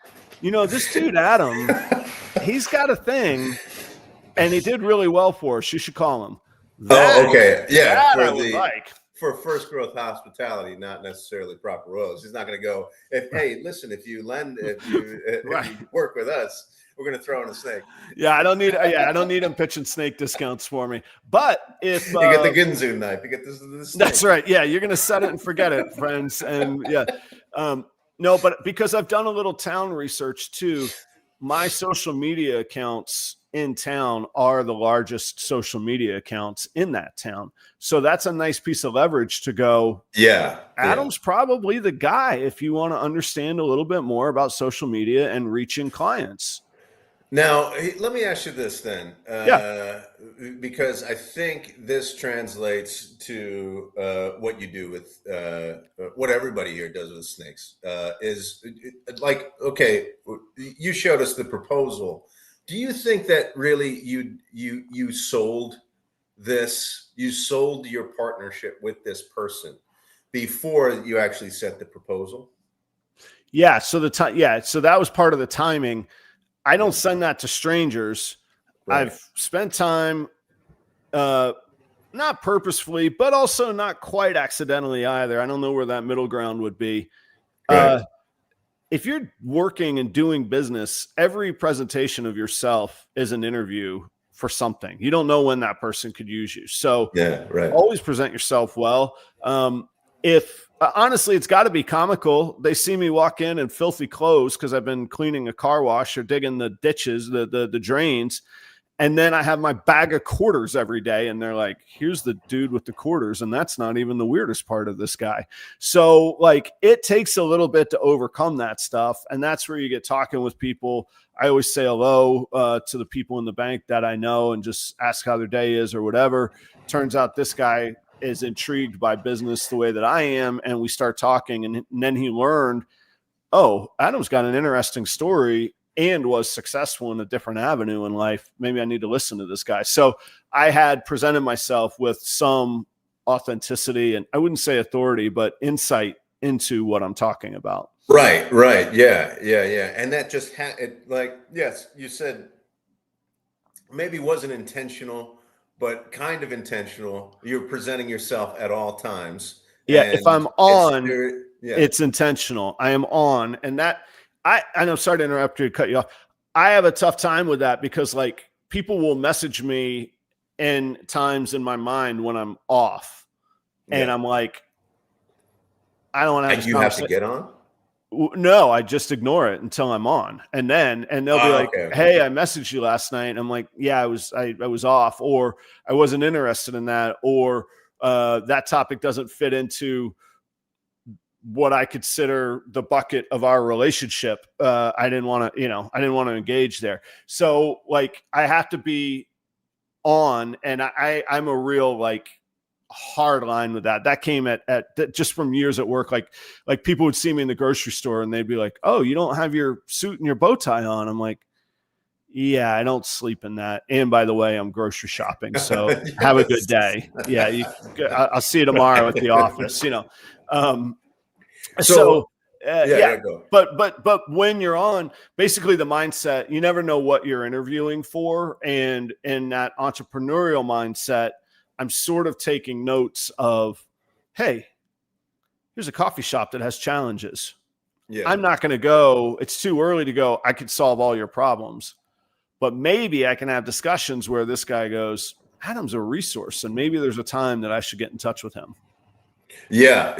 this dude, Adam, he's got a thing and he did really well for us. You should call him. Okay. Yeah. For For First Growth Hospitality, not necessarily Proper Oils. He's not going to go, hey, listen, if you work with us, we're going to throw in a snake. Yeah, I don't need him pitching snake discounts for me. But if you get the Ginzu knife, you get this snake. That's right. Yeah, you're going to set it and forget it, friends. And no, but because I've done a little town research too, my social media accounts in town are the largest social media accounts in that town. So that's a nice piece of leverage to go. Yeah. Adam's probably the guy if you want to understand a little bit more about social media and reaching clients. Now, let me ask you this then, because I think this translates to what you do with what everybody here does with snakes is like, okay, you showed us the proposal. Do you think that really you sold this, you sold your partnership with this person before you actually set the proposal? Yeah. So so that was part of the timing. I don't send that to strangers. Right. I've spent time, not purposefully, but also not quite accidentally either. I don't know where that middle ground would be. Right. If you're working and doing business, every presentation of yourself is an interview for something. You don't know when that person could use you. So always present yourself well. if honestly, it's got to be comical. They see me walk in filthy clothes because I've been cleaning a car wash or digging the ditches, the drains. And then I have my bag of quarters every day. And they're like, here's the dude with the quarters. And that's not even the weirdest part of this guy. So like, it takes a little bit to overcome that stuff. And that's where you get talking with people. I always say hello to the people in the bank that I know and just ask how their day is or whatever. Turns out this guy is intrigued by business the way that I am. And we start talking. And then he learned, oh, Adam's got an interesting story and was successful in a different avenue in life. Maybe I need to listen to this guy. So I had presented myself with some authenticity, and I wouldn't say authority, but insight into what I'm talking about. Right. Yeah. And that just yes, you said maybe wasn't intentional, but kind of intentional. You're presenting yourself at all times. Yeah. If I'm on, it's intentional. I am on. And that, I know, sorry to interrupt you, to cut you off. I have a tough time with that because like people will message me in times in my mind when I'm off and I'm like, I don't want to have you have to get on. No, I just ignore it until I'm on. And they'll be like, hey, I messaged you last night. And I'm like, yeah, I was off, or I wasn't interested in that, or that topic doesn't fit into what I consider the bucket of our relationship. I didn't want to engage there. So like, I have to be on, and I'm a real like hard line with that. That came at just from years at work. Like people would see me in the grocery store and they'd be like, oh, you don't have your suit and your bow tie on. I'm like, yeah, I don't sleep in that. And by the way, I'm grocery shopping. So have a good day. Yeah. I'll see you tomorrow at the office, So but when you're on, basically the mindset, you never know what you're interviewing for. And in that entrepreneurial mindset, I'm sort of taking notes of, hey, here's a coffee shop that has challenges. Yeah. I'm not going to go. It's too early to go. I could solve all your problems, but maybe I can have discussions where this guy goes, Adam's a resource, and maybe there's a time that I should get in touch with him. Yeah.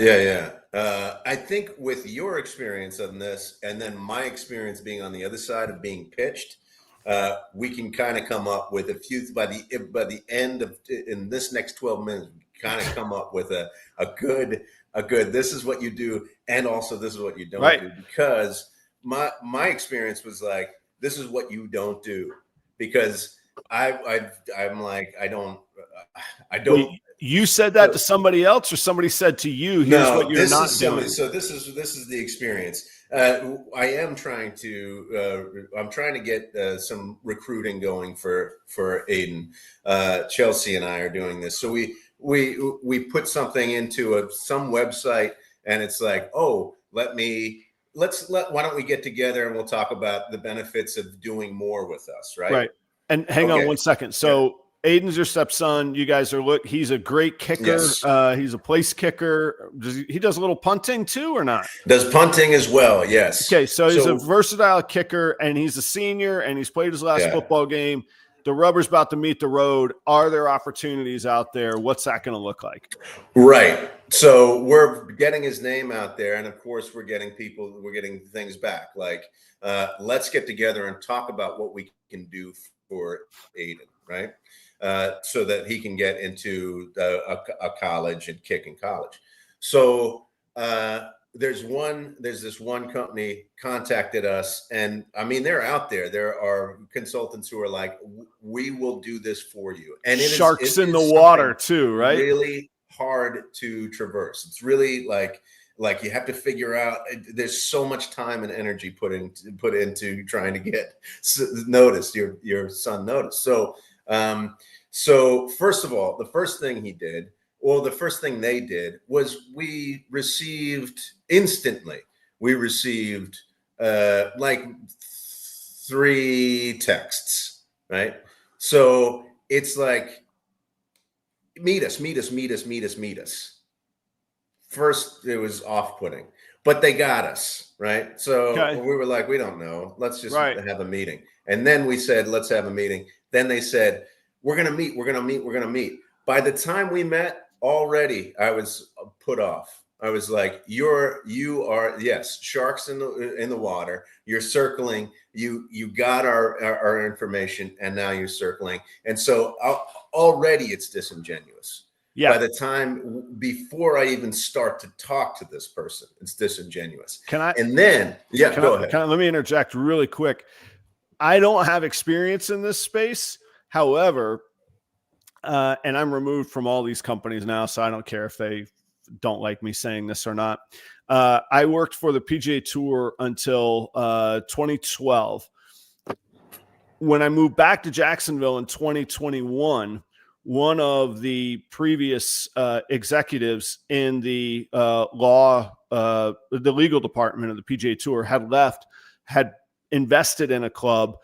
I think with your experience on this, and then my experience being on the other side of being pitched, we can kind of come up with a few by the end of in this next 12 minutes, kind of come up with a good this is what you do, and also this is what you don't do. Because my experience was like, this is what you don't do, because I'm like, I don't. Wait, you said that to somebody else, or somebody said to you, here's what you're not doing? So this is the experience. I am trying to I'm trying to get some recruiting going for Aiden. Chelsea and I are doing this. So we put something into some website, and it's like, oh, why don't we get together and we'll talk about the benefits of doing more with us, right? Right. And hang on one second. So Aiden's your stepson. You guys he's a great kicker. Yes. He's a place kicker. He does a little punting too, or not? Does punting as well. Yes. Okay. So he's a versatile kicker, and he's a senior, and he's played his last football game. The rubber's about to meet the road. Are there opportunities out there? What's that going to look like? Right. So we're getting his name out there. And of course we're getting things back. Like, let's get together and talk about what we can do for Aiden. Right. So that he can get into a college and kick in college. So there's this one company contacted us, and I mean, they're out there. There are consultants who are like, we will do this for you. And it sharks in the water too, right? Really hard to traverse. It's really like you have to figure out, there's so much time and energy put into trying to get noticed, your son noticed. So first of all, the first thing they did was we received like 3 texts, right? So it's like, meet us. First, it was off-putting, but they got us, right? So we were like, we don't know. Let's just have a meeting. And then we said, let's have a meeting. Then they said, we're going to meet. By the time we met, already I was put off. I was like, you are, yes, sharks in the water. You're circling. You got our information, and now you're circling. And so already it's disingenuous. Yeah. By the time before I even start to talk to this person, it's disingenuous. And then, go ahead. Let me interject really quick. I don't have experience in this space. However, and I'm removed from all these companies now, so I don't care if they don't like me saying this or not. I worked for the PGA Tour until 2012. When I moved back to Jacksonville in 2021, one of the previous executives in the the legal department of the PGA Tour had left, had invested in a club,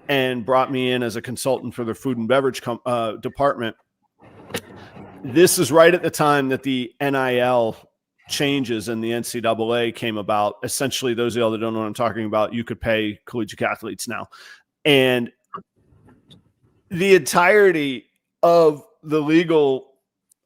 and brought me in as a consultant for their food and beverage department. This is right at the time that the NIL changes in the NCAA came about. Essentially, those of y'all that don't know what I'm talking about, you could pay collegiate athletes now. And the entirety of the legal,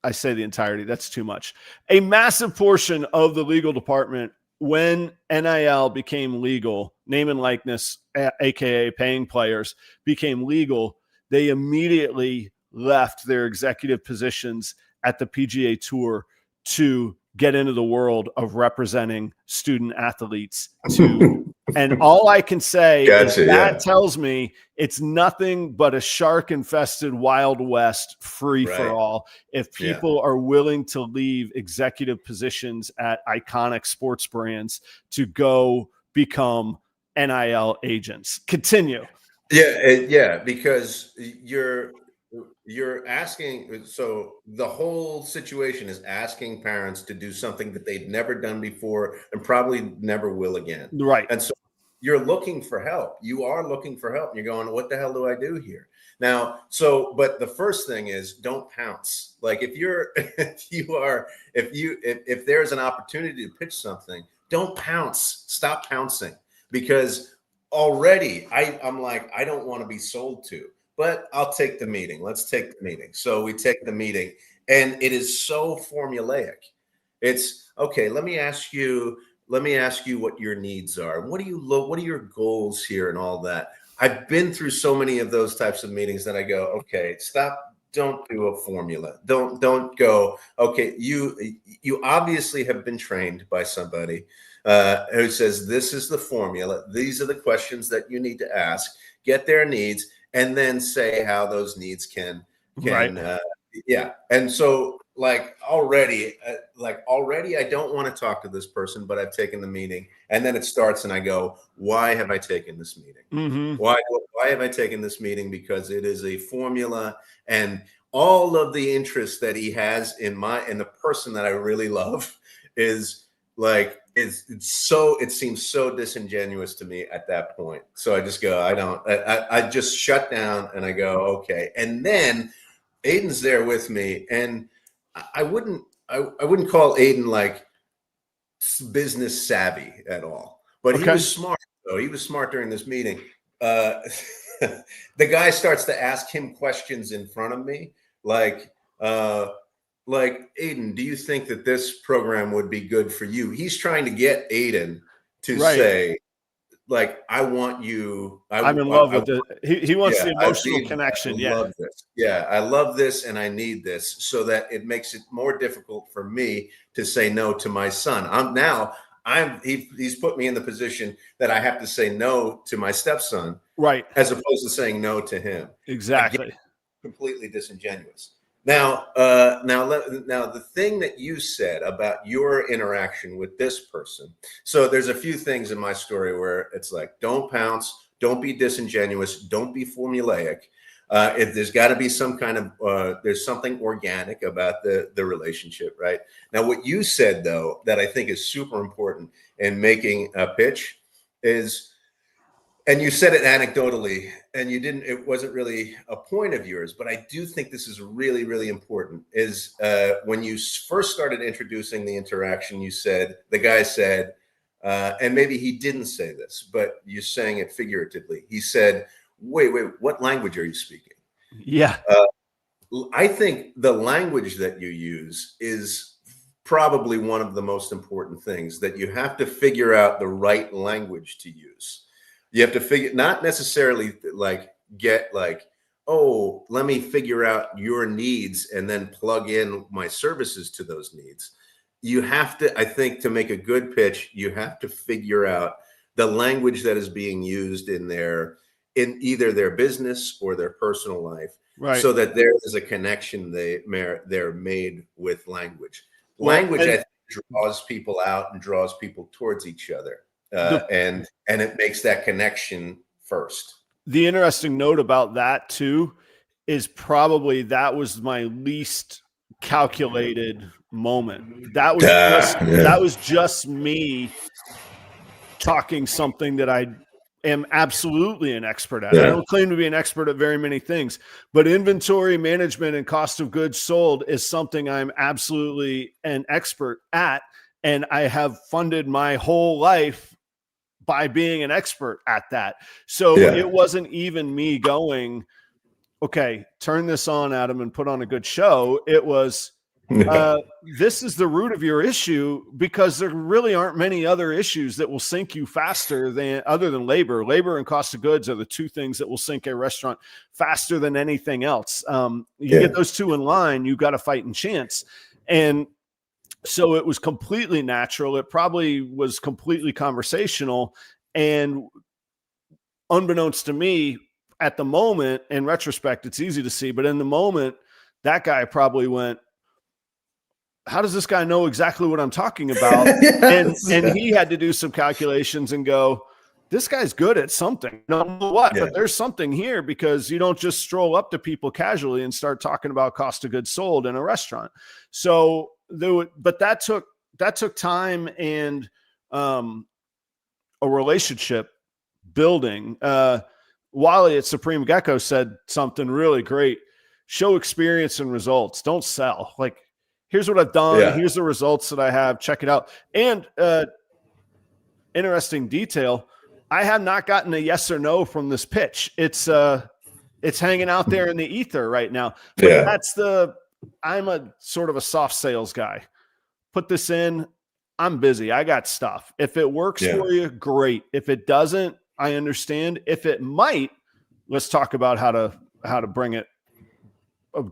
I say the entirety, that's too much. A massive portion of the legal department, when NIL became legal, name and likeness, AKA paying players, became legal, they immediately left their executive positions at the PGA Tour to get into the world of representing student athletes and all I can say is that tells me it's nothing but a shark infested Wild West free for all. If people are willing to leave executive positions at iconic sports brands to go become NIL agents. Continue. Yeah, because you're asking, so the whole situation is asking parents to do something that they've never done before and probably never will again. Right. And so you're looking for help. You are looking for help. And you're going, what the hell do I do here? Now, but the first thing is don't pounce. Like if there's an opportunity to pitch something, don't pounce. Stop pouncing, because already I'm like, I don't want to be sold to, but I'll take the meeting. Let's take the meeting. So we take the meeting, and it is so formulaic. It's okay. Let me ask you what your needs are. What are your goals here and all that? I've been through so many of those types of meetings that I go, okay, stop. Don't do a formula. Don't go, okay, you obviously have been trained by somebody who says, this is the formula. These are the questions that you need to ask, get their needs, and then say how those needs can and so already I don't want to talk to this person, but I've taken the meeting, and then it starts and I go, why have I taken this meeting? Mm-hmm. Why have I taken this meeting? Because it is a formula, and all of the interest that he has in the person that I really love is like, it seems so disingenuous to me at that point. So I just go, I just shut down and I go, okay. And then Aiden's there with me, and I wouldn't call Aiden like business savvy at all, but he was smart though. He was smart during this meeting. The guy starts to ask him questions in front of me, like, Aiden, do you think that this program would be good for you? He's trying to get Aiden to say, like, I want you. I'm in love with it. He wants the emotional connection. I love this. Yeah, I love this, and I need this, so that it makes it more difficult for me to say no to my son. He's put me in the position that I have to say no to my stepson, right, as opposed to saying no to him. Exactly. Again, completely disingenuous. Now, the thing that you said about your interaction with this person. So there's a few things in my story where it's like, don't pounce, don't be disingenuous, don't be formulaic. If there's got to be some kind of, there's something organic about the relationship, right? Now, what you said though, that I think is super important in making a pitch is, and you said it anecdotally, and it wasn't really a point of yours, but I do think this is really, really important, is when you first started introducing the interaction, the guy said, and maybe he didn't say this, but you're saying it figuratively. He said, wait, what language are you speaking? Yeah. I think the language that you use is probably one of the most important things, that you have to figure out the right language to use. You have to figure, not necessarily like get like, oh, let me figure out your needs and then plug in my services to those needs. You have to, I think, to make a good pitch, you have to figure out the language that is being used in either their business or their personal life, Right. so that there is a connection they're made with language. Well, Language, I think, draws people out and draws people towards each other, and it makes that connection first. The interesting note about that too is probably that was my least calculated moment. That was just me talking something that I am absolutely an expert at. I don't claim to be an expert at very many things, but inventory management and cost of goods sold is something I'm absolutely an expert at. And I have funded my whole life by being an expert at that. So it wasn't even me going, okay, turn this on, Adam, and put on a good show. It was, this is the root of your issue, because there really aren't many other issues that will sink you faster other than labor. Labor and cost of goods are the two things that will sink a restaurant faster than anything else. You get those two in line, you got a fighting chance. And so it was completely natural. It probably was completely conversational, and unbeknownst to me at the moment, in retrospect, it's easy to see, but in the moment, that guy probably went, how does this guy know exactly what I'm talking about? And he had to do some calculations and go, this guy's good at something. I don't know what, but there's something here, because you don't just stroll up to people casually and start talking about cost of goods sold in a restaurant. So but that took time and a relationship building. Wally at Supreme Gecko said something really great: show experience and results. Don't sell. Like, here's what I've done. Here's the results that I have. Check it out. And interesting detail, I have not gotten a yes or no from this pitch. It's hanging out there in the ether right now. But I'm a sort of a soft sales guy. Put this in, I'm busy. I got stuff. If it works for you, great. If it doesn't, I understand. If it might, let's talk about how to bring it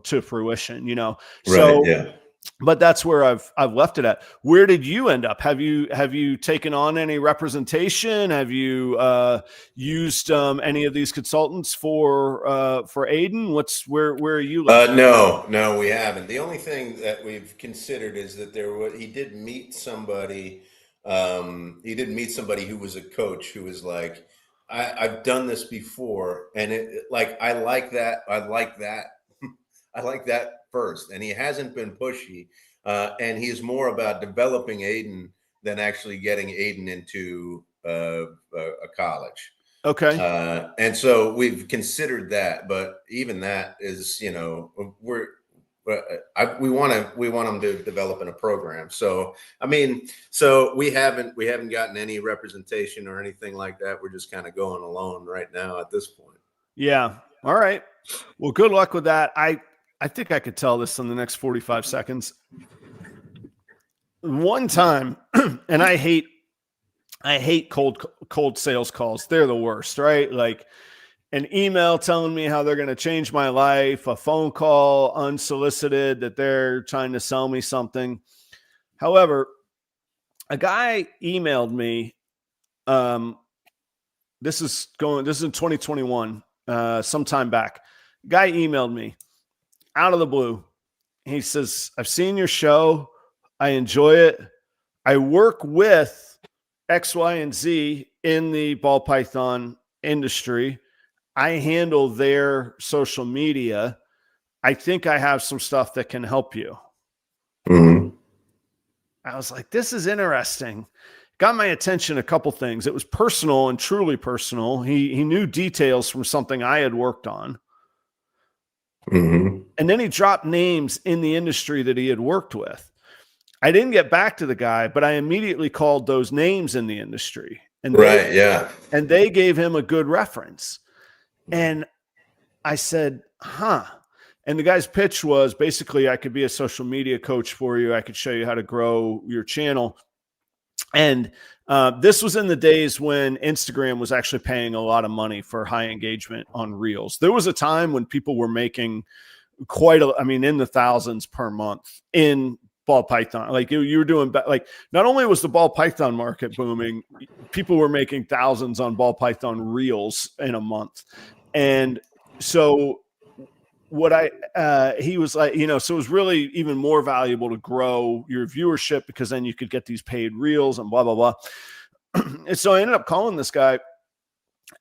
to fruition, But that's where I've left it at. Where did you end up? Have you taken on any representation? Have you used any of these consultants for Aiden? Where are you? No, we haven't. The only thing that we've considered is that he did meet somebody. He did meet somebody who was a coach who was like, I've done this before, and I like that. I like that first, and he hasn't been pushy, and he's more about developing Aiden than actually getting Aiden into a college. Okay. And so we've considered that, but even that is, we want him to develop in a program. So, so we haven't gotten any representation or anything like that. We're just kind of going alone right now at this point. Yeah. All right. Well, good luck with that. I think I could tell this in the next 45 seconds. One time, and I hate cold sales calls. They're the worst, right? Like an email telling me how they're going to change my life, a phone call unsolicited that they're trying to sell me something. However, a guy emailed me. This is in 2021, sometime back. Guy emailed me out of the blue. He says, I've seen your show. I enjoy it. I work with X, Y, and Z in the ball python industry. I handle their social media. I think I have some stuff that can help you. Mm-hmm. I was like, this is interesting. Got my attention a couple things. It was personal and truly personal. He knew details from something I had worked on. Mm-hmm. And then he dropped names in the industry that he had worked with. I didn't get back to the guy, but I immediately called those names in the industry. And they gave him a good reference. And I said, And the guy's pitch was basically, I could be a social media coach for you. I could show you how to grow your channel. And this was in the days when Instagram was actually paying a lot of money for high engagement on Reels. There was a time when people were making in the thousands per month in ball python. Like you were doing, like, not only was the ball python market booming, people were making thousands on ball python Reels in a month. And so he was like, so it was really even more valuable to grow your viewership, because then you could get these paid Reels and blah, blah, blah. And so I ended up calling this guy,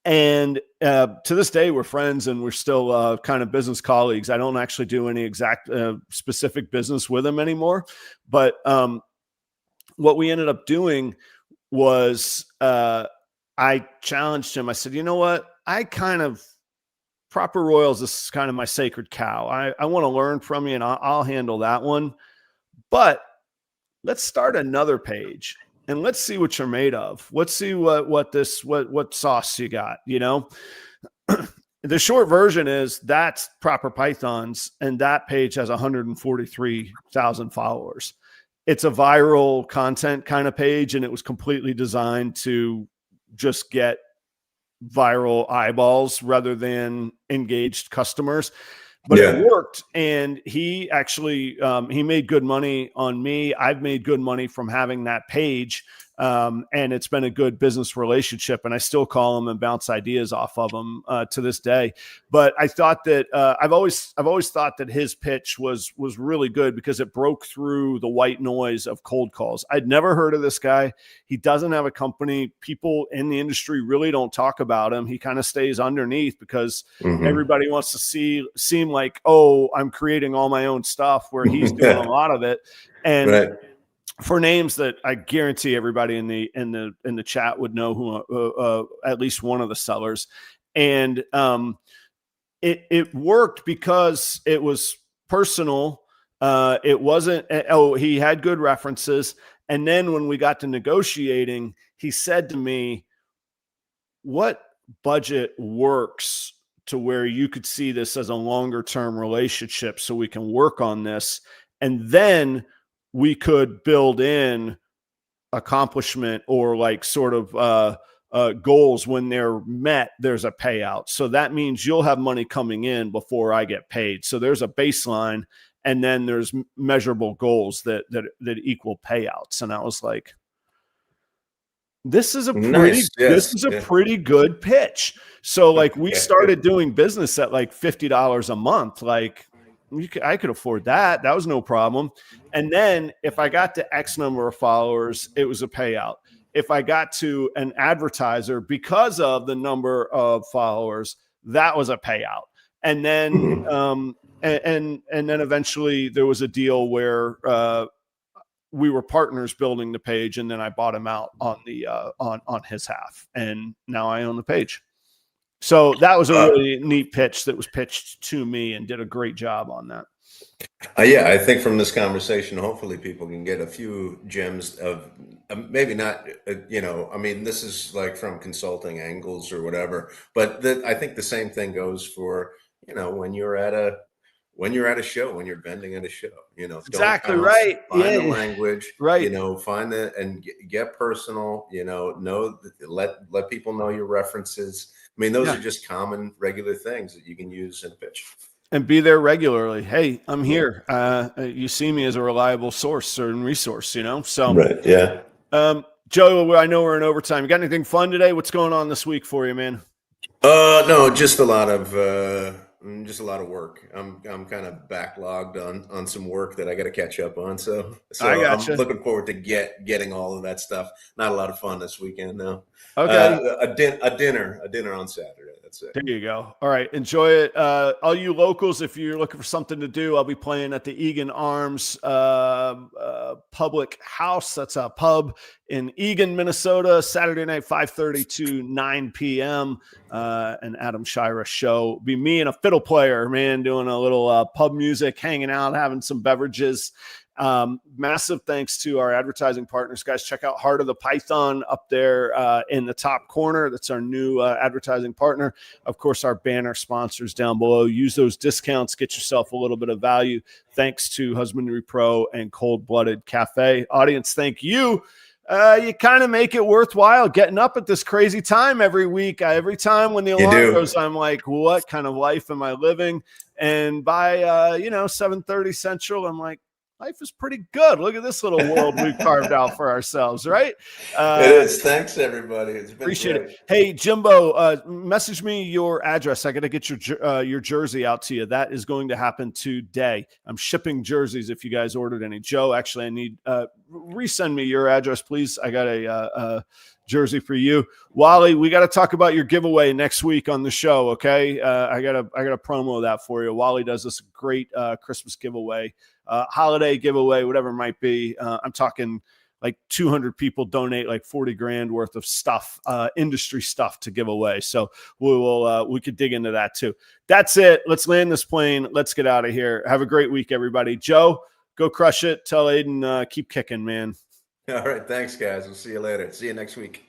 and to this day we're friends, and we're still kind of business colleagues. I don't actually do any exact specific business with him anymore, but what we ended I challenged him. I said, you know what? Proper Royals, this is kind of my sacred cow. I want to learn from you, and I'll handle that one. But let's start another page, and let's see what you're made of. Let's see what sauce you got, The short version is that's Proper Pythons, and that page has 143,000 followers. It's a viral content kind of page, and it was completely designed to just get viral eyeballs rather than engaged customers. But it worked, and he actually he made good money on me. I've made good money from having that page, and it's been a good business relationship, and I still call him and bounce ideas off of him to this day. But I thought that I've always thought that his pitch was really good, because it broke through the white noise of cold calls. I'd never heard of this guy. He doesn't have a company. People in the industry really don't talk about him. He kind of stays underneath, because everybody wants to seem like, oh, I'm creating all my own stuff, where he's doing a lot of it. And for names that I guarantee everybody in the chat would know, who at least one of the sellers. And it worked because it was personal. It wasn't, he had good references. And then when we got to negotiating, he said to me, what budget works to where you could see this as a longer term relationship, so we can work on this, and then we could build in accomplishment or like sort of goals. When they're met, there's a payout. So that means you'll have money coming in before I get paid. So there's a baseline, and then there's measurable goals that equal payouts. And I was like, this is a pretty good pitch. So like we started doing business at like $50 a month. Like I could afford that. That was no problem. And then if I got to X number of followers, it was a payout. If I got to an advertiser because of the number of followers, that was a payout. And then and then eventually there was a deal where we were partners building the page, and then I bought him out on the on his half, and now I own the page. So that was a really neat pitch that was pitched to me, and did a great job on that. Yeah, I think from this conversation, hopefully people can get a few gems of maybe not, this is like from consulting angles or whatever, but I think the same thing goes for, when you're at a show, when you're vending at a show, exactly right. Find the language, right? Find it and get personal. Let people know your references. I mean, those are just common, regular things that you can use in a pitch. And be there regularly. Hey, I'm here. You see me as a reliable source or resource. So right, yeah. Joe, I know we're in overtime. You got anything fun today? What's going on this week for you, man? No, just a lot of work. I'm kind of backlogged on some work that I got to catch up on. So I gotcha. I'm looking forward to getting all of that stuff. Not a lot of fun this weekend though. Okay. A dinner on Saturday. That's it. There you go. All right. Enjoy it. All you locals, if you're looking for something to do, I'll be playing at the Egan Arms Public House. That's a pub in Egan, Minnesota, Saturday night, 5:30 to 9 p.m. An Adam Shira show. Be me and a fiddle player, man, doing a little pub music, hanging out, having some beverages. Massive thanks to our advertising partners, guys. Check out Heart of the Python up there in the top corner. That's our new advertising partner. Of course, our banner sponsors down below. Use those discounts, get yourself a little bit of value. Thanks to Husbandry Pro and Cold Blooded Cafe. Audience, thank you. You kind of make it worthwhile getting up at this crazy time every week. Every time when the alarm goes, I'm like, what kind of life am I living? And by 7:30 Central, I'm like, life is pretty good. Look at this little world we've carved out for ourselves, right? It is. Thanks, everybody. It's been appreciate great. it. Hey, Jimbo, message me your address. I got to get your jersey out to you. That is going to happen today. I'm shipping jerseys if you guys ordered any. Joe, actually, I need resend me your address, please. I got a jersey for you. Wally, we got to talk about your giveaway next week on the show, okay? I got to promo that for you. Wally does this great Christmas giveaway, holiday giveaway, whatever it might be. I'm talking like 200 people donate like 40 grand worth of stuff, industry stuff to give away. So we could dig into that too. That's it. Let's land this plane. Let's get out of here. Have a great week, everybody. Joe, go crush it. Tell Aiden, keep kicking, man. All right. Thanks, guys. We'll see you later. See you next week.